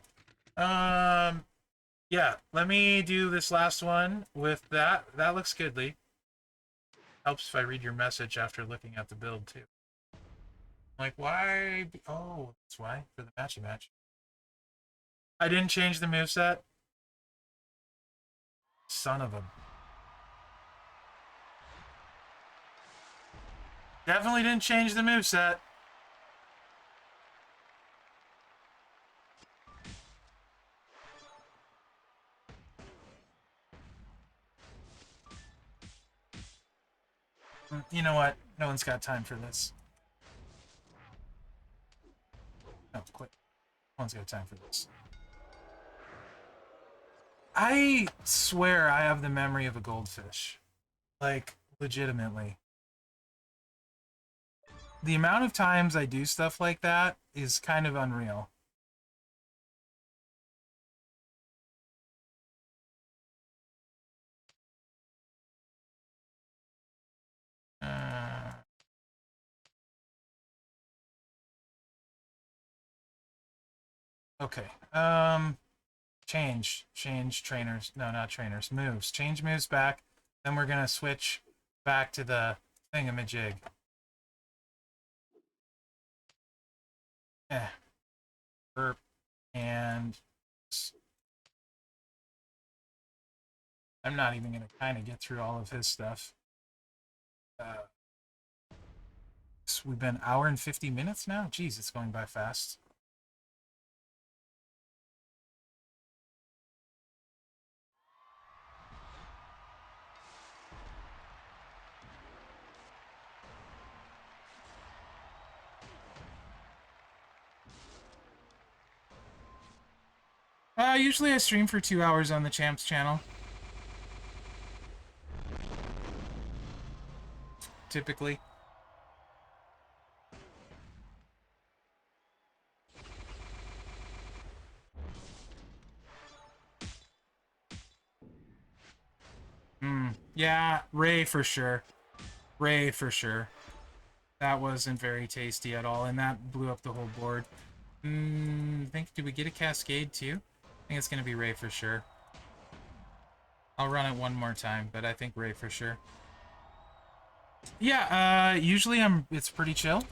Yeah, let me do this last one with that. That looks good, Lee. Helps if I read your message after looking at the build, too. Like, why? Oh, that's why. For the matchy match. I didn't change the moveset. Son of a... Definitely didn't change the moveset. You know what? No one's got time for this. No, quit. No one's got time for this. I swear I have the memory of a goldfish. Like, legitimately. The amount of times I do stuff like that is kind of unreal. Okay. Change trainers. No, not trainers. Moves. Change moves back. Then we're gonna switch back to the thingamajig. Burp. And I'm not even gonna kind of get through all of his stuff. So we've been hour and 50 minutes now? Jeez, it's going by fast. Usually I stream for 2 hours on the Champs channel. Typically. Yeah, Ray for sure. Ray for sure. That wasn't very tasty at all, and that blew up the whole board. Did we get a Cascade too? I think it's gonna be Ray for sure. I'll run it one more time, but I think Ray for sure. Yeah, usually it's pretty chill.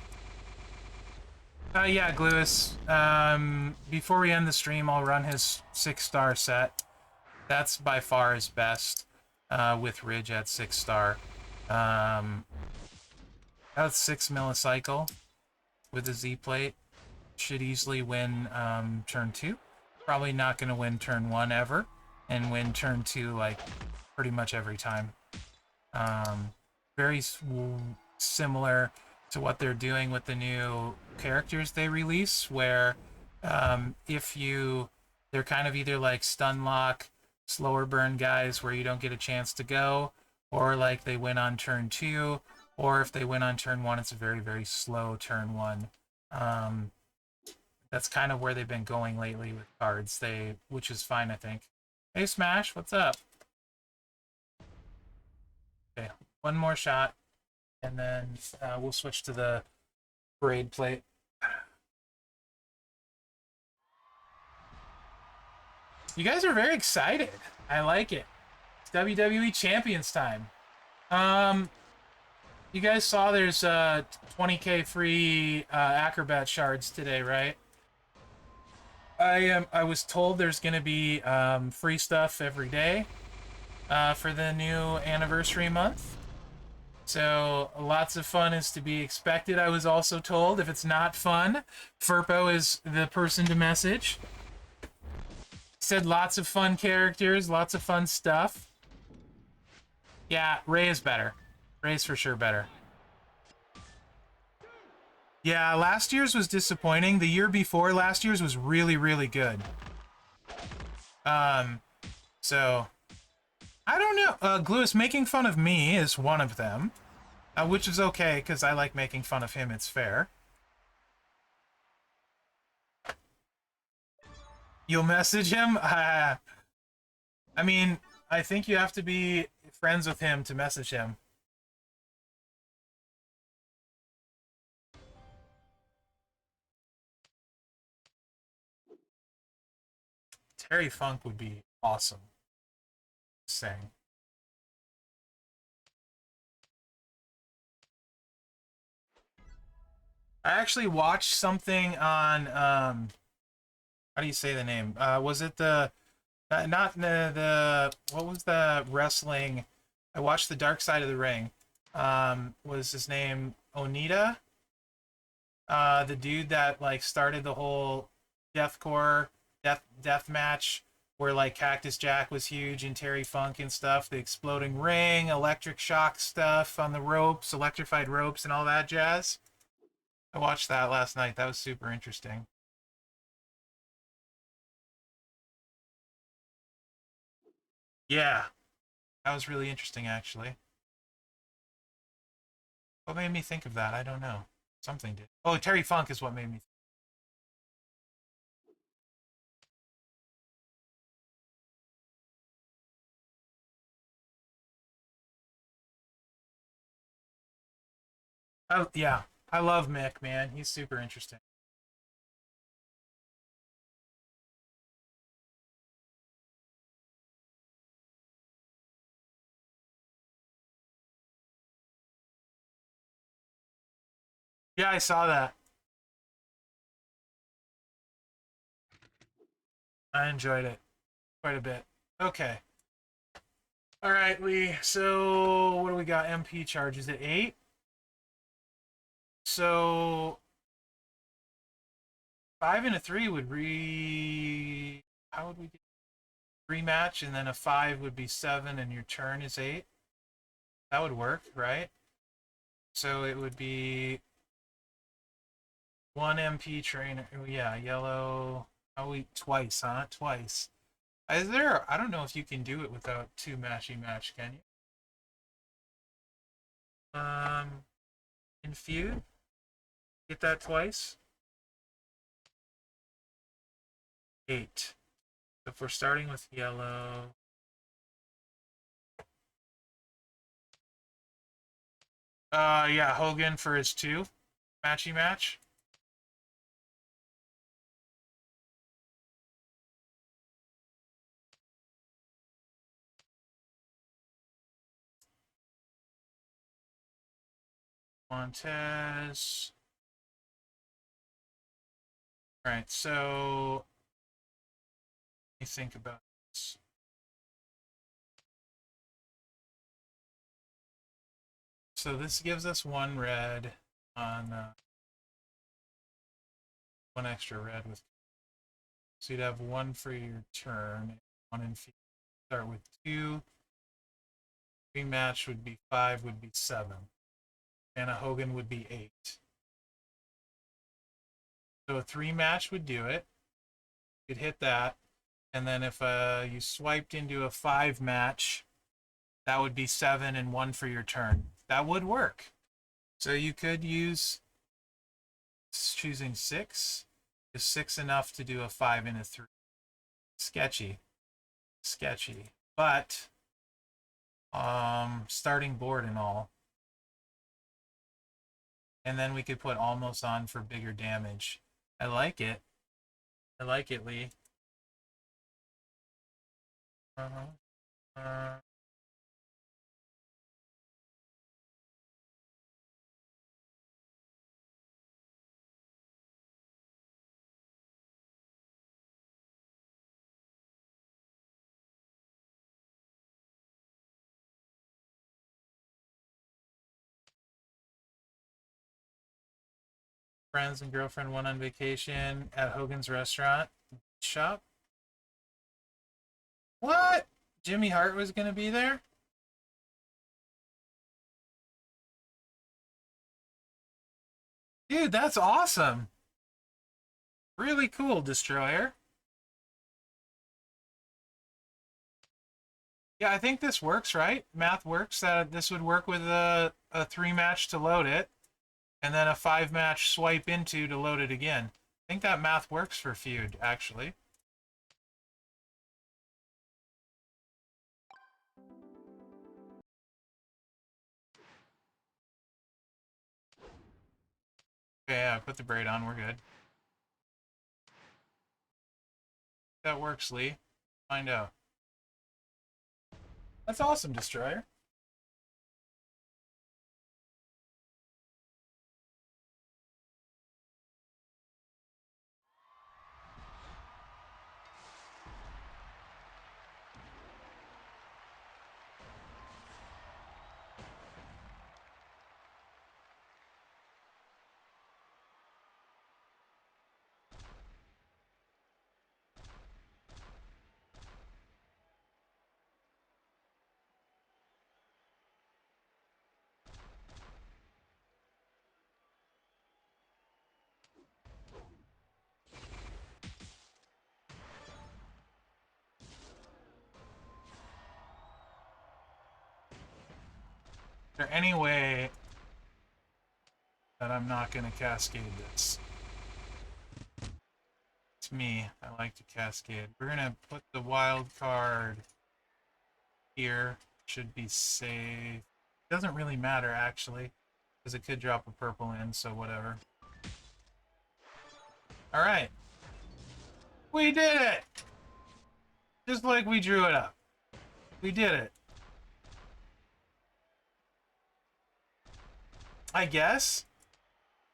Yeah, Gluis. Before we end the stream, I'll run his 6-star set. That's by far his best, with Ridge at 6-star. That's 6 millicycle with a Z plate. Should easily win turn 2. Probably not going to win turn 1 ever, and win turn 2 like pretty much every time. Very similar to what they're doing with the new characters they release, where they're kind of either like stun lock, slower burn guys where you don't get a chance to go, or like they win on turn 2, or if they win on turn 1, it's a very, very slow turn 1. That's kind of where they've been going lately with cards, which is fine, I think. Hey, Smash, what's up? Okay, one more shot. and then we'll switch to the parade plate. You guys are very excited. I like it. It's WWE Champions time. You guys saw there's 20k free Acrobat shards today, right? I was told there's gonna be free stuff every day for the new anniversary month. So lots of fun is to be expected. I was also told if it's not fun, Furpo is the person to message. Said lots of fun characters, lots of fun stuff. Yeah, Ray is better. Ray's for sure better. Yeah, last year's was disappointing. The year before last year's was really, really good. So I don't know. Gluis making fun of me is one of them, which is okay because I like making fun of him. It's fair. You'll message him? I mean, I think you have to be friends with him to message him. Terry Funk would be awesome. Saying. I actually watched something on how do you say the name? Was it the not the what was the wrestling? I watched the Dark Side of the Ring. Was his name Onita? The dude that like started the whole deathcore death match where like Cactus Jack was huge and Terry Funk and stuff, the exploding ring, electric shock stuff on the ropes, electrified ropes and all that jazz. I watched that last night. That was super interesting. Yeah, that was really interesting actually. What made me think of that? I don't know. Something did. Oh, Terry Funk is what made me. Yeah, I love Mick, man. He's super interesting. Yeah, I saw that. I enjoyed it quite a bit. Okay. All right, Lee. So what do we got? MP charges at 8. So 5 and a 3 would How would we get rematch? And then a 5 would be 7, and your turn is 8. That would work, right? So it would be 1 MP trainer. Oh, yeah, yellow. Oh, we twice, huh? Twice. Is there? I don't know if you can do it without 2 matchy match, can you? In feud, get that twice. 8. So if we're starting with yellow, yeah, Hogan for his 2 matchy match. Montez. All right, so let me think about this. So this gives us 1 red on 1 extra red with. So you'd have 1 for your turn, 1 in feud. Start with 2. Rematch would be 5, would be 7. And a Hogan would be 8. So a 3 match would do it. You'd hit that. And then if you swiped into a 5 match, that would be 7 and 1 for your turn. That would work. So you could use choosing 6. Is 6 enough to do a 5 and a 3? Sketchy. Sketchy. But starting board and all. And then we could put almost on for bigger damage. I like it. I like it, Lee. Friends and girlfriend went on vacation at Hogan's restaurant shop. What? Jimmy Hart was going to be there? Dude, that's awesome. Really cool, Destroyer. Yeah, I think this works, right? Math works. This would work with a 3-match to load it, and then a 5-match swipe into to load it again. I think that math works for Feud, actually. Okay, yeah, put the braid on. We're good. That works, Lee. Find out. That's awesome, Destroyer. Is there any way that I'm not going to cascade this? It's me. I like to cascade. We're going to put the wild card here. Should be safe. Doesn't really matter, actually, because it could drop a purple in, so whatever. Alright. We did it! Just like we drew it up. We did it. I guess.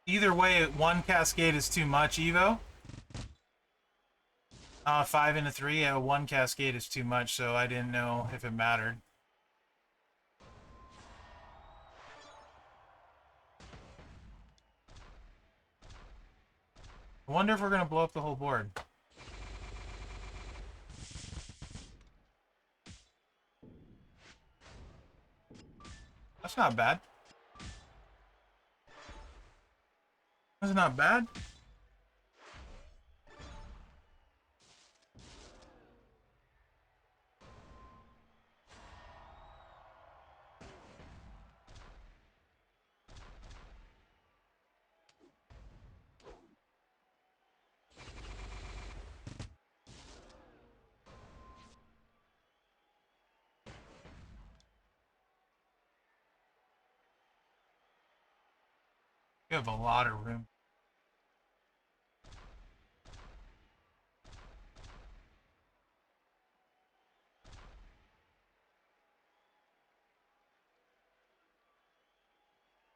Either way, 1 cascade is too much, Evo. 5 into 3, yeah, 1 cascade is too much, so I didn't know if it mattered. I wonder if we're gonna blow up the whole board. That's not bad. That's not bad. You have a lot of room.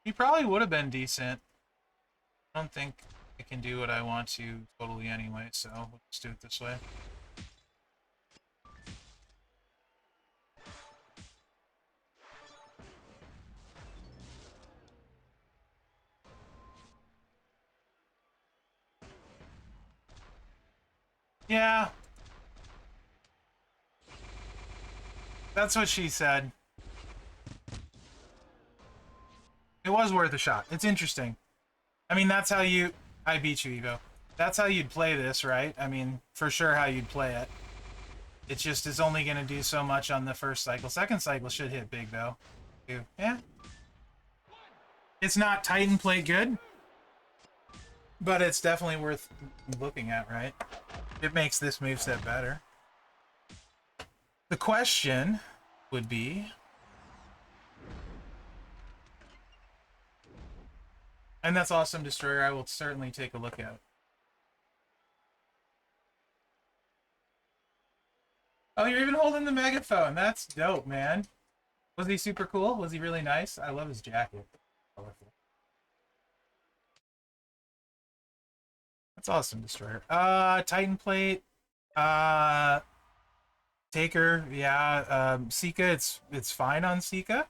He probably would have been decent. I don't think I can do what I want to totally anyway, so we'll just do it this way. Yeah. That's what she said. It was worth a shot. It's interesting. I mean, that's how you... I beat you, Evo. That's how you'd play this, right? I mean, for sure how you'd play it. It just is only going to do so much on the first cycle. Second cycle should hit big, though. Yeah. It's not Titan play good, but it's definitely worth looking at, right? It makes this moveset better. The question would be... And that's awesome, Destroyer. I will certainly take a look at. Oh, you're even holding the megaphone. That's dope, man. Was he super cool? Was he really nice? I love his jacket. Colorful. That's awesome, Destroyer. Titan Plate. Uh, Taker. Yeah. Sika. It's fine on Sika.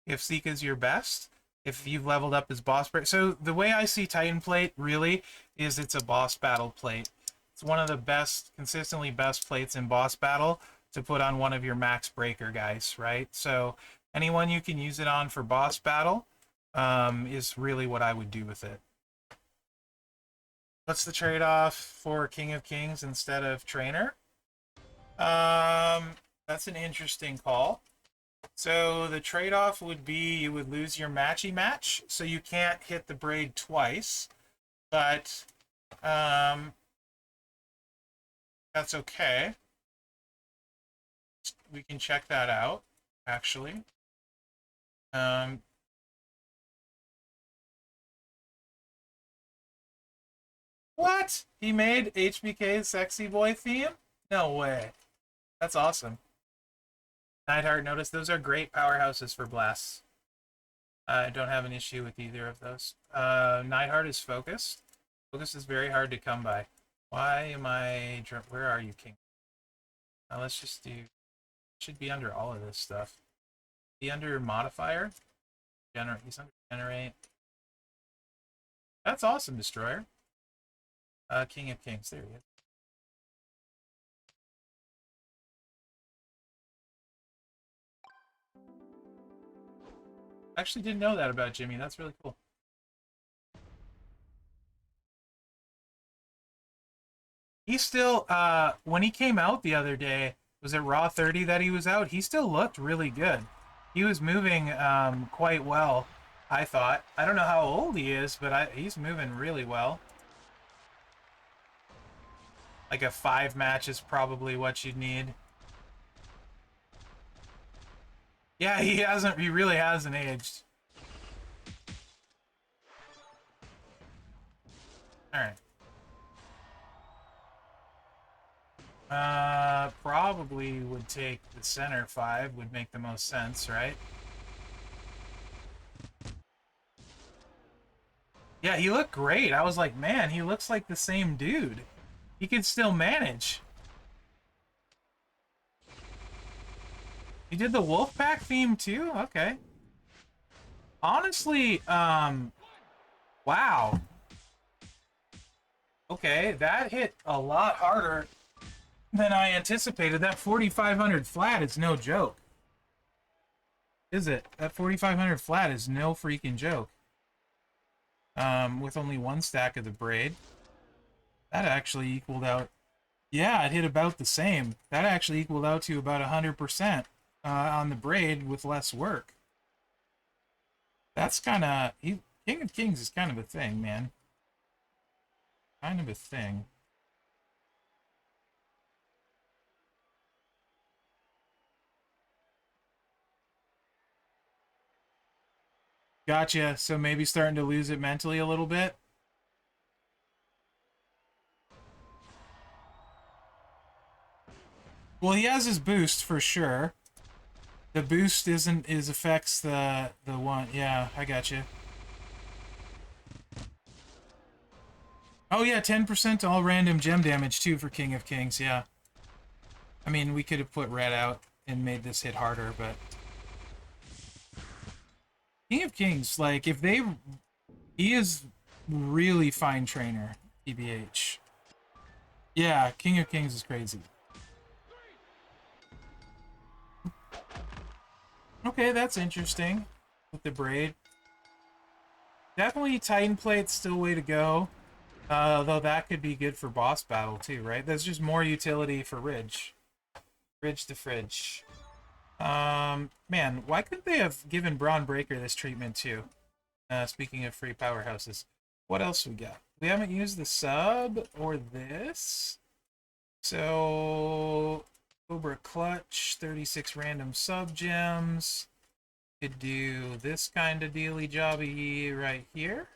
If Sika's your best. If you've leveled up as boss. So the way I see Titan Plate really is it's a boss battle plate. It's one of the best, consistently best plates in boss battle to put on one of your max breaker guys, right? So anyone you can use it on for boss battle is really what I would do with it. What's the trade-off for King of Kings instead of Trainer? That's an interesting call. So the trade-off would be you would lose your matchy match, so you can't hit the braid twice, but that's okay. We can check that out, actually. What? He made HBK's Sexy Boy theme? No way. That's awesome. Neidhart, notice those are great powerhouses for blasts. I don't have an issue with either of those. Neidhart is focused. Focus is very hard to come by. Why am I... Where are you, King? Let's just do... Should be under all of this stuff. Be under modifier? He's under generate. That's awesome, Destroyer. King of Kings. There he is. I actually didn't know that about Jimmy. That's really cool. He still, when he came out the other day, was it Raw 30 that he was out? He still looked really good. He was moving quite well, I thought. I don't know how old he is, but he's moving really well. Like a 5 match is probably what you'd need. Yeah, he really hasn't aged. Alright. Probably would take the center 5, would make the most sense, right? Yeah, he looked great. I was like, man, he looks like the same dude. He can still manage. He did the Wolfpack theme too? Okay. Honestly, wow. Okay, that hit a lot harder than I anticipated. That 4,500 flat is no joke. Is it? That 4,500 flat is no freaking joke. With only 1 stack of the braid. That actually equaled out. Yeah, it hit about the same. That actually equaled out to about 100% on the braid with less work. That's kind of... King of Kings is kind of a thing, man. Kind of a thing. Gotcha. So maybe starting to lose it mentally a little bit. Well, he has his boost for sure. The boost affects the one. Yeah, I gotcha. Oh yeah, 10% to all random gem damage too for King of Kings. Yeah. I mean, we could have put red out and made this hit harder, but King of Kings, like he is really fine trainer, TBH. Yeah, King of Kings is crazy. Okay, that's interesting. With the braid. Definitely Titan Plate's still way to go. Though that could be good for boss battle too, right? That's just more utility for Ridge. Ridge to Fridge. Man, why couldn't they have given Braun Breaker this treatment too? Speaking of free powerhouses. What else we got? We haven't used the sub or this. So... Cobra Clutch, 36 random sub gems. Could do this kind of dealy jobby right here.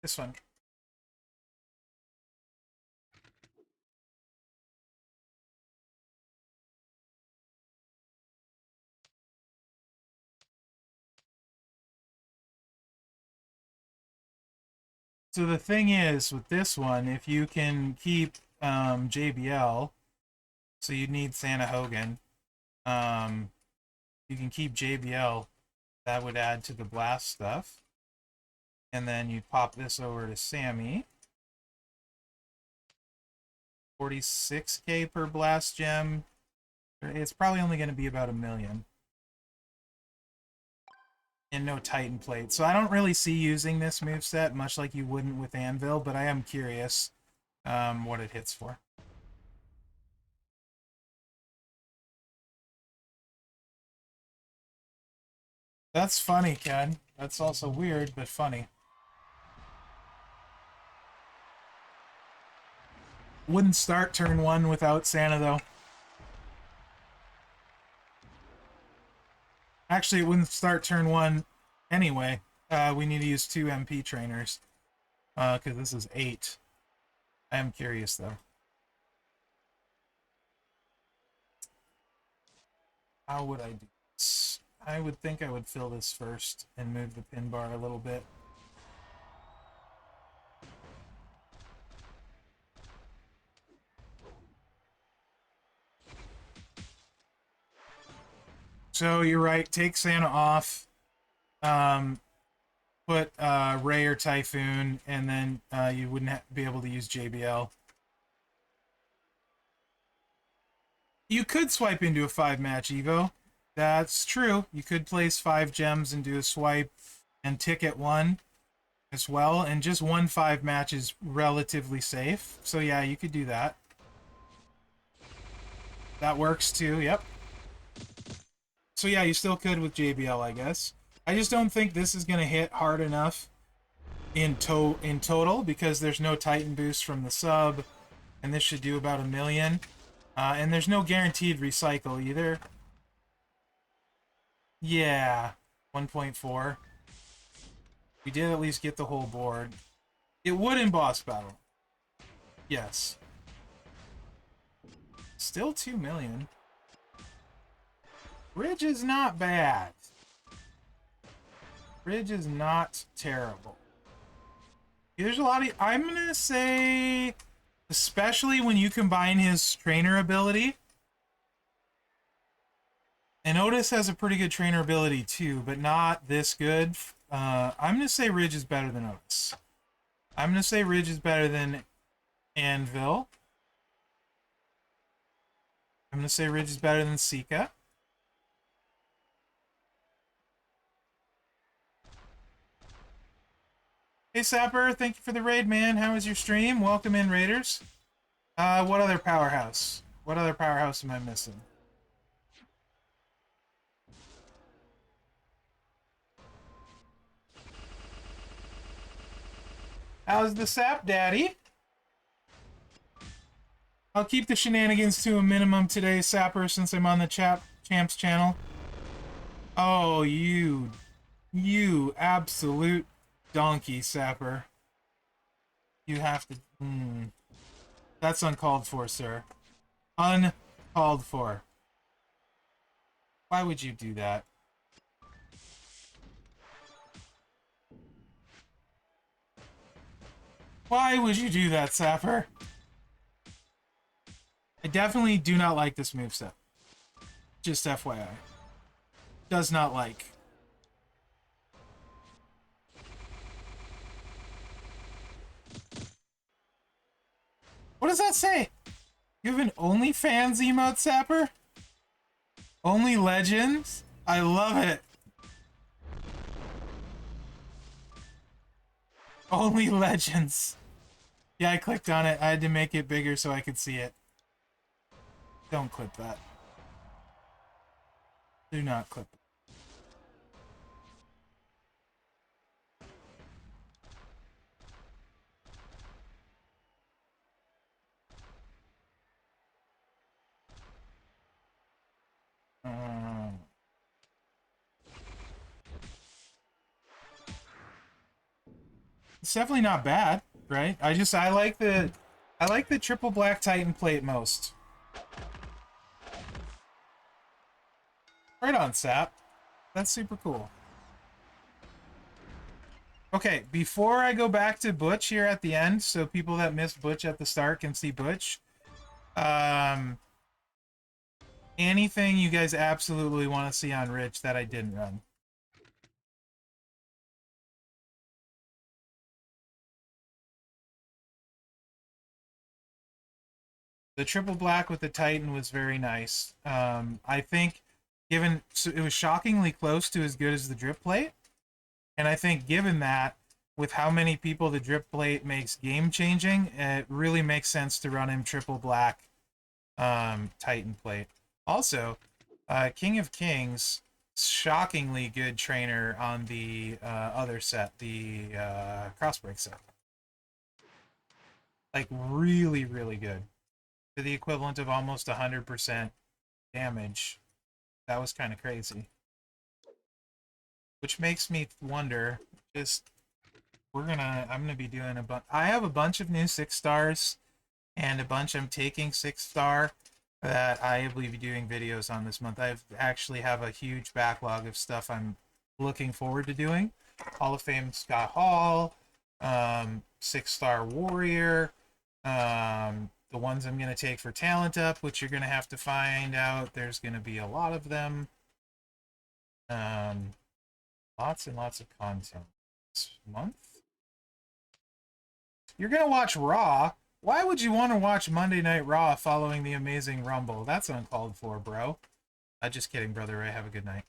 This one. So the thing is, with this one, if you can keep JBL, so you'd need Santa Hogan, you can keep JBL, that would add to the blast stuff. And then you'd pop this over to Sammy. 46k per blast gem. It's probably only going to be about 1 million. And no Titan plate. So I don't really see using this moveset, much like you wouldn't with Anvil, but I am curious what it hits for. That's funny, Ken. That's also weird, but funny. Wouldn't start turn 1 without Santa, though. Actually, it wouldn't start turn 1 anyway. We need to use 2 MP trainers. Because this is 8. I am curious, though. How would I do this? I would think I would fill this first and move the pin bar a little bit. So you're right, take Santa off, put Ray or Typhoon, and then you wouldn't be able to use JBL. You could swipe into a 5-match Evo. That's true. You could place 5 gems and do a swipe and ticket 1 as well, and just 1 5-match is relatively safe. So yeah, you could do that. That works too, yep. So yeah, you still could with JBL, I guess. I just don't think this is going to hit hard enough in total because there's no Titan boost from the sub, and this should do about 1 million. And there's no guaranteed recycle either. Yeah, 1.4. We did at least get the whole board. It would in boss battle. Yes. Still 2 million. Bridge is not bad. Bridge is not terrible. There's a lot of... I'm going to say... Especially when you combine his trainer ability. And Otis has a pretty good trainer ability too, but not this good. I'm going to say Ridge is better than Otis. I'm going to say Ridge is better than Anvil. I'm going to say Ridge is better than Sika. Hey Sapper, thank you for the raid, man. How was your stream? Welcome in, Raiders. What other powerhouse? What other powerhouse am I missing? How's the sap, Daddy? I'll keep the shenanigans to a minimum today, Sapper, since I'm on the Champs channel. Oh, you absolute donkey, Sapper. You have to... That's uncalled for, sir. Uncalled for. Why would you do that? Why would you do that, Sapper? I definitely do not like this moveset. Just FYI. Does not like. What does that say? You have an OnlyFans emote, Sapper? Only Legends? I love it. Only Legends. Yeah, I clicked on it. I had to make it bigger so I could see it. Don't clip that. Do not clip it. It's definitely not bad, right? I like the triple black Titan plate most. Right on, Sap. That's super cool. Okay, before I go back to Butch here at the end, so people that missed Butch at the start can see Butch. Anything you guys absolutely want to see on Rich that I didn't run? The triple black with the Titan was very nice. I think, given so it was shockingly close to as good as the drip plate, and I think given that, with how many people the drip plate makes game changing, it really makes sense to run him triple black Titan plate. Also, King of Kings, shockingly good trainer on the other set, the Crossbreak set. Like really, really good. To the equivalent of almost 100% damage. That was kind of crazy. Which makes me wonder, just, I'm gonna be doing I have a bunch of new 6 stars, and a bunch I'm taking 6-star that I will be doing videos on this month. I actually have a huge backlog of stuff I'm looking forward to doing. Hall of Fame Scott Hall, 6-star Warrior, the ones I'm going to take for Talent Up, which you're going to have to find out. There's going to be a lot of them. Lots and lots of content this month. You're going to watch Raw. Why would you want to watch Monday Night Raw following the Amazing Rumble? That's uncalled for, bro. Just kidding, Brother Ray. Have a good night.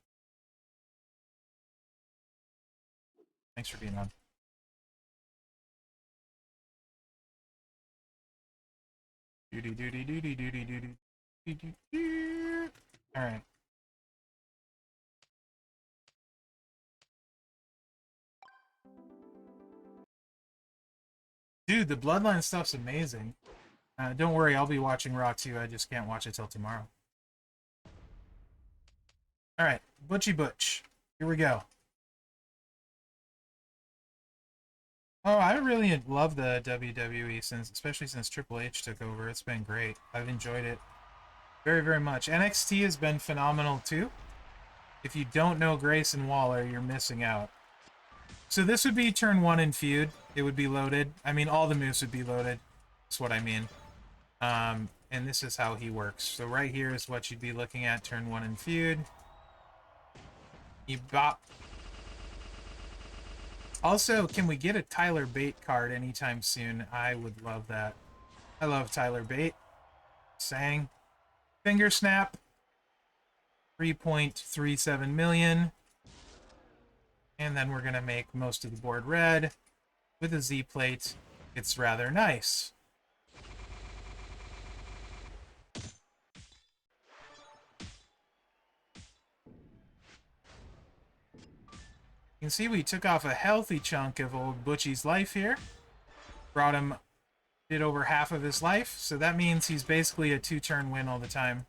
Thanks for being on. All right. Dude, the Bloodline stuff's amazing. Don't worry, I'll be watching Raw too. I just can't watch it till tomorrow. Alright, Butchy Butch. Here we go. Oh, I really love the WWE, especially since Triple H took over. It's been great. I've enjoyed it very, very much. NXT has been phenomenal too. If you don't know Grayson Waller, you're missing out. So this would be turn 1 in feud. It would be loaded. I mean, all the moves would be loaded. That's what I mean. And this is how he works. So right here is what you'd be looking at turn 1 in feud. You bop. Also, can we get a Tyler Bate card anytime soon? I would love that. I love Tyler Bate. Sang. Finger snap. 3.37 million. And then we're going to make most of the board red with a Z plate. It's rather nice. You can see we took off a healthy chunk of old Butchie's life here. Brought him, did over half of his life, so that means he's basically a 2-turn win all the time.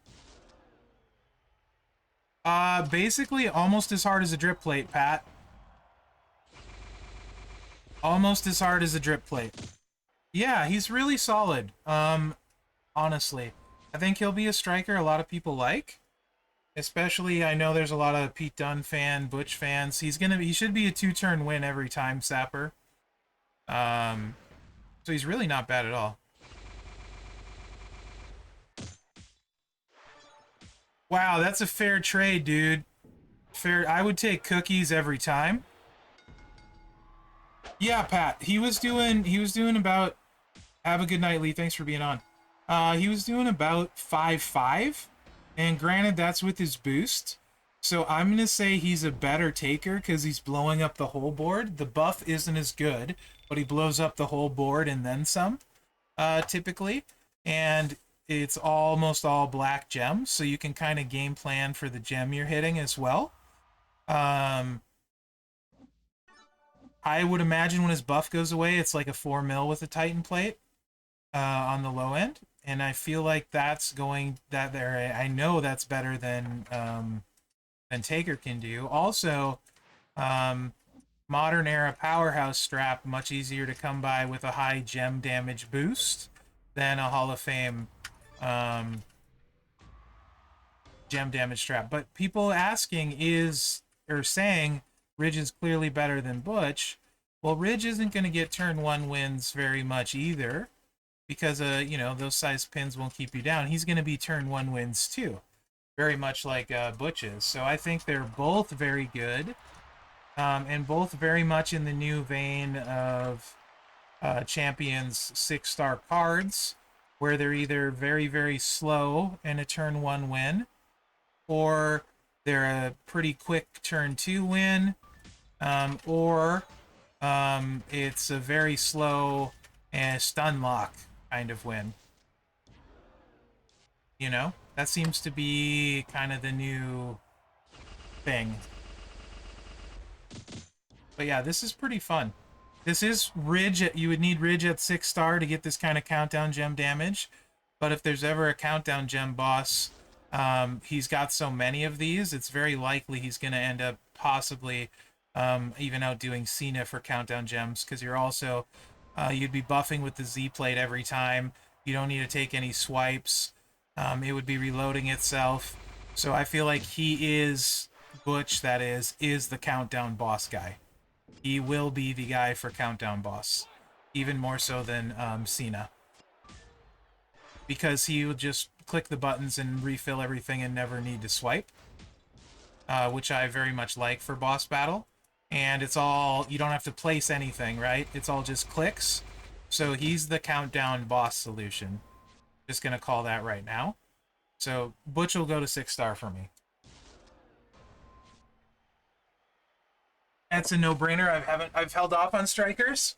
Basically almost as hard as a drip plate, Pat. Almost as hard as a drip plate. Yeah, he's really solid. Honestly. I think he'll be a striker a lot of people like. Especially, I know there's a lot of Pete Dunne Butch fans. He should be a 2-turn win every time, Sapper. So he's really not bad at all. Wow, that's a fair trade, dude. Fair. I would take cookies every time. Yeah, Pat. He was doing about. Have a good night, Lee. Thanks for being on. He was doing about 5-5. And granted, that's with his boost. So I'm going to say he's a better taker because he's blowing up the whole board. The buff isn't as good, but he blows up the whole board and then some, typically. And it's almost all black gems, so you can kind of game plan for the gem you're hitting as well. I would imagine when his buff goes away, it's like a 4 mil with a Titan plate on the low end. And I feel like that's I know that's better than Taker can do. Also, modern era powerhouse strap, much easier to come by with a high gem damage boost than a Hall of Fame gem damage strap. But people asking or saying Ridge is clearly better than Butch. Well, Ridge isn't going to get turn 1 wins very much either, because those size pins won't keep you down. He's going to be turn 1 wins too, very much like Butch is. So I think they're both very good, and both very much in the new vein of Champions 6-star cards, where they're either very, very slow and a turn 1 win, or they're a pretty quick turn 2 win, or it's a very slow and stun lock kind of win. That seems to be kind of the new thing. But yeah, this is pretty fun. This is Ridge. You would need Ridge at 6-star to get this kind of countdown gem damage. But if there's ever a countdown gem boss, he's got so many of these, it's very likely he's going to end up possibly even outdoing Cena for countdown gems, because you're also, you'd be buffing with the Z plate every time. You don't need to take any swipes. It would be reloading itself. So I feel like Butch, that is the countdown boss guy. He will be the guy for countdown boss, even more so than Cena, because he will just click the buttons and refill everything and never need to swipe, which I very much like for boss battle. And it's all, you don't have to place anything, right? It's all just clicks. So he's the countdown boss solution. Just gonna call that right now. So Butch will go to 6-star for me. That's a no-brainer. I've held off on strikers.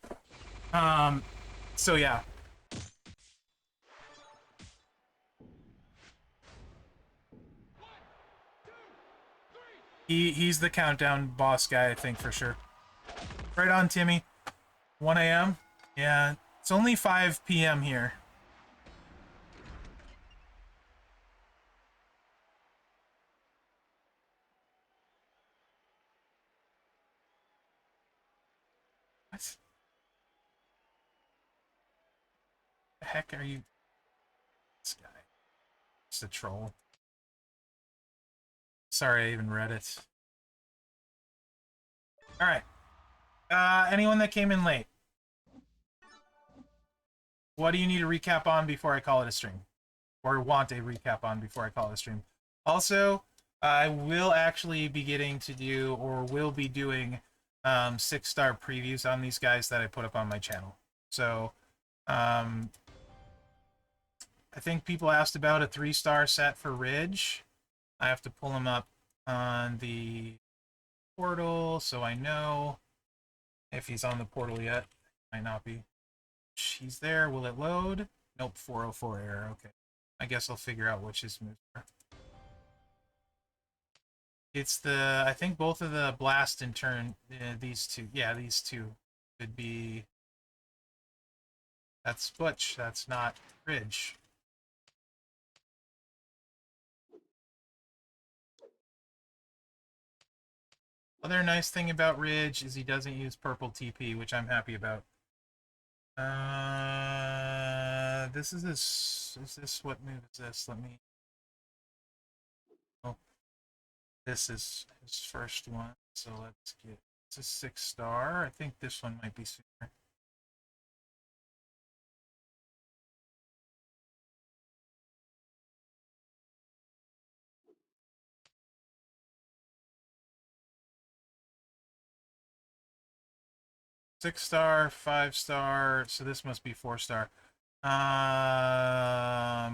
So yeah. He's the countdown boss guy, I think, for sure. Right on, Timmy. 1 a.m. Yeah, it's only 5 p.m. here. What the heck are you? This guy. It's a troll. Sorry, I even read it. All right. Anyone that came in late, what do you need a recap on before I call it a stream? Or want a recap on before I call it a stream? Also, I will actually be getting to do, or will be doing, 6-star previews on these guys that I put up on my channel. So, I think people asked about a 3-star set for Ridge. I have to pull him up on the portal so I know if he's on the portal yet. Might not be. He's there. Will it load? Nope, 404 error. Okay. I guess I'll figure out which his moves are. It's I think both of the blast and turn, these two. Yeah, these two could be. That's Butch. That's not Ridge. Other nice thing about Ridge is he doesn't use purple TP, which I'm happy about. This is this. Is this what move is this? Let me. Oh, this is his first one. So let's get. It's a 6-star. I think this one might be sooner. Six-star, 5-star. So this must be 4-star. That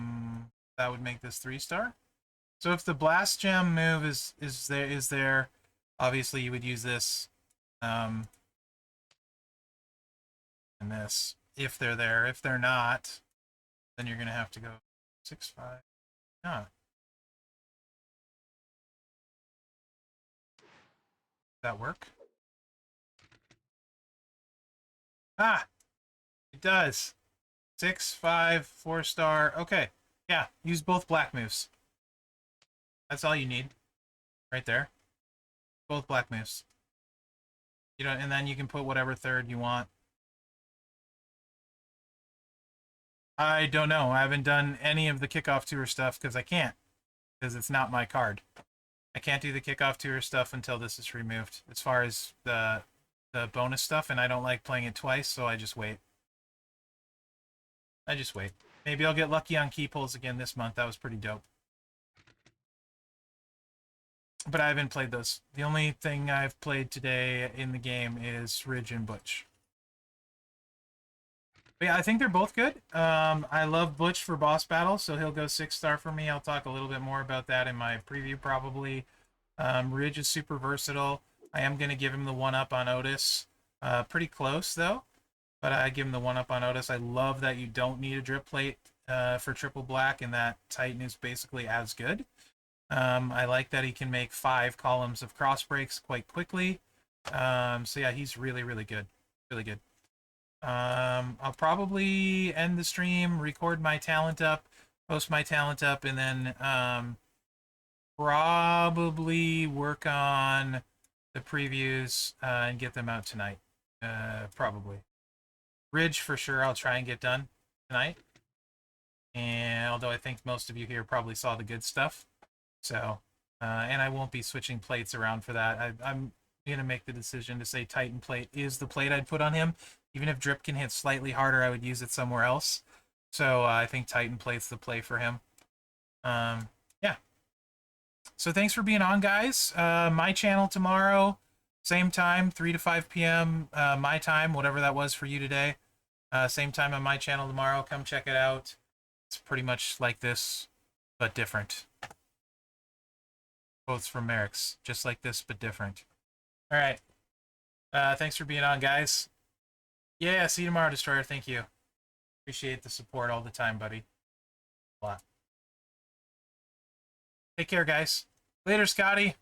would make this 3-star. So if the blast gem move is there, obviously you would use this, and this if they're there. If they're not, then you're gonna have to go 6-5. Huh. Does that work? Ah, it does. 6-5, 4-star. Okay, yeah. Use both black moves. That's all you need, right there. Both black moves. You know, and then you can put whatever third you want. I don't know. I haven't done any of the kickoff tour stuff because I can't, because it's not my card. I can't do the kickoff tour stuff until this is removed. As far as the bonus stuff, and I don't like playing it twice, so I just wait. I just wait. Maybe I'll get lucky on key pulls again this month. That was pretty dope. But I haven't played those. The only thing I've played today in the game is Ridge and Butch. But yeah, I think they're both good. I love Butch for boss battle, so he'll go 6-star for me. I'll talk a little bit more about that in my preview probably. Ridge is super versatile. I am going to give him the 1-up on Otis. Pretty close, though. But I give him the 1-up on Otis. I love that you don't need a drip plate for triple black, and that Titan is basically as good. I like that he can make 5 columns of cross breaks quite quickly. So yeah, he's really, really good. Really good. I'll probably end the stream, record my talent up, post my talent up, and then probably work on the previews and get them out tonight. Probably. Ridge for sure I'll try and get done tonight. And although I think most of you here probably saw the good stuff. So, and I won't be switching plates around for that. I'm going to make the decision to say Titan plate is the plate I'd put on him. Even if drip can hit slightly harder, I would use it somewhere else. So I think Titan plate's the play for him. Yeah. So thanks for being on, guys. My channel tomorrow, same time, 3 to 5 p.m. My time, whatever that was for you today. Same time on my channel tomorrow. Come check it out. It's pretty much like this, but different. Quotes from Mherex, just like this, but different. All right. Thanks for being on, guys. Yeah, see you tomorrow, Destroyer. Thank you. Appreciate the support all the time, buddy. A lot. Take care, guys. Later, Scotty.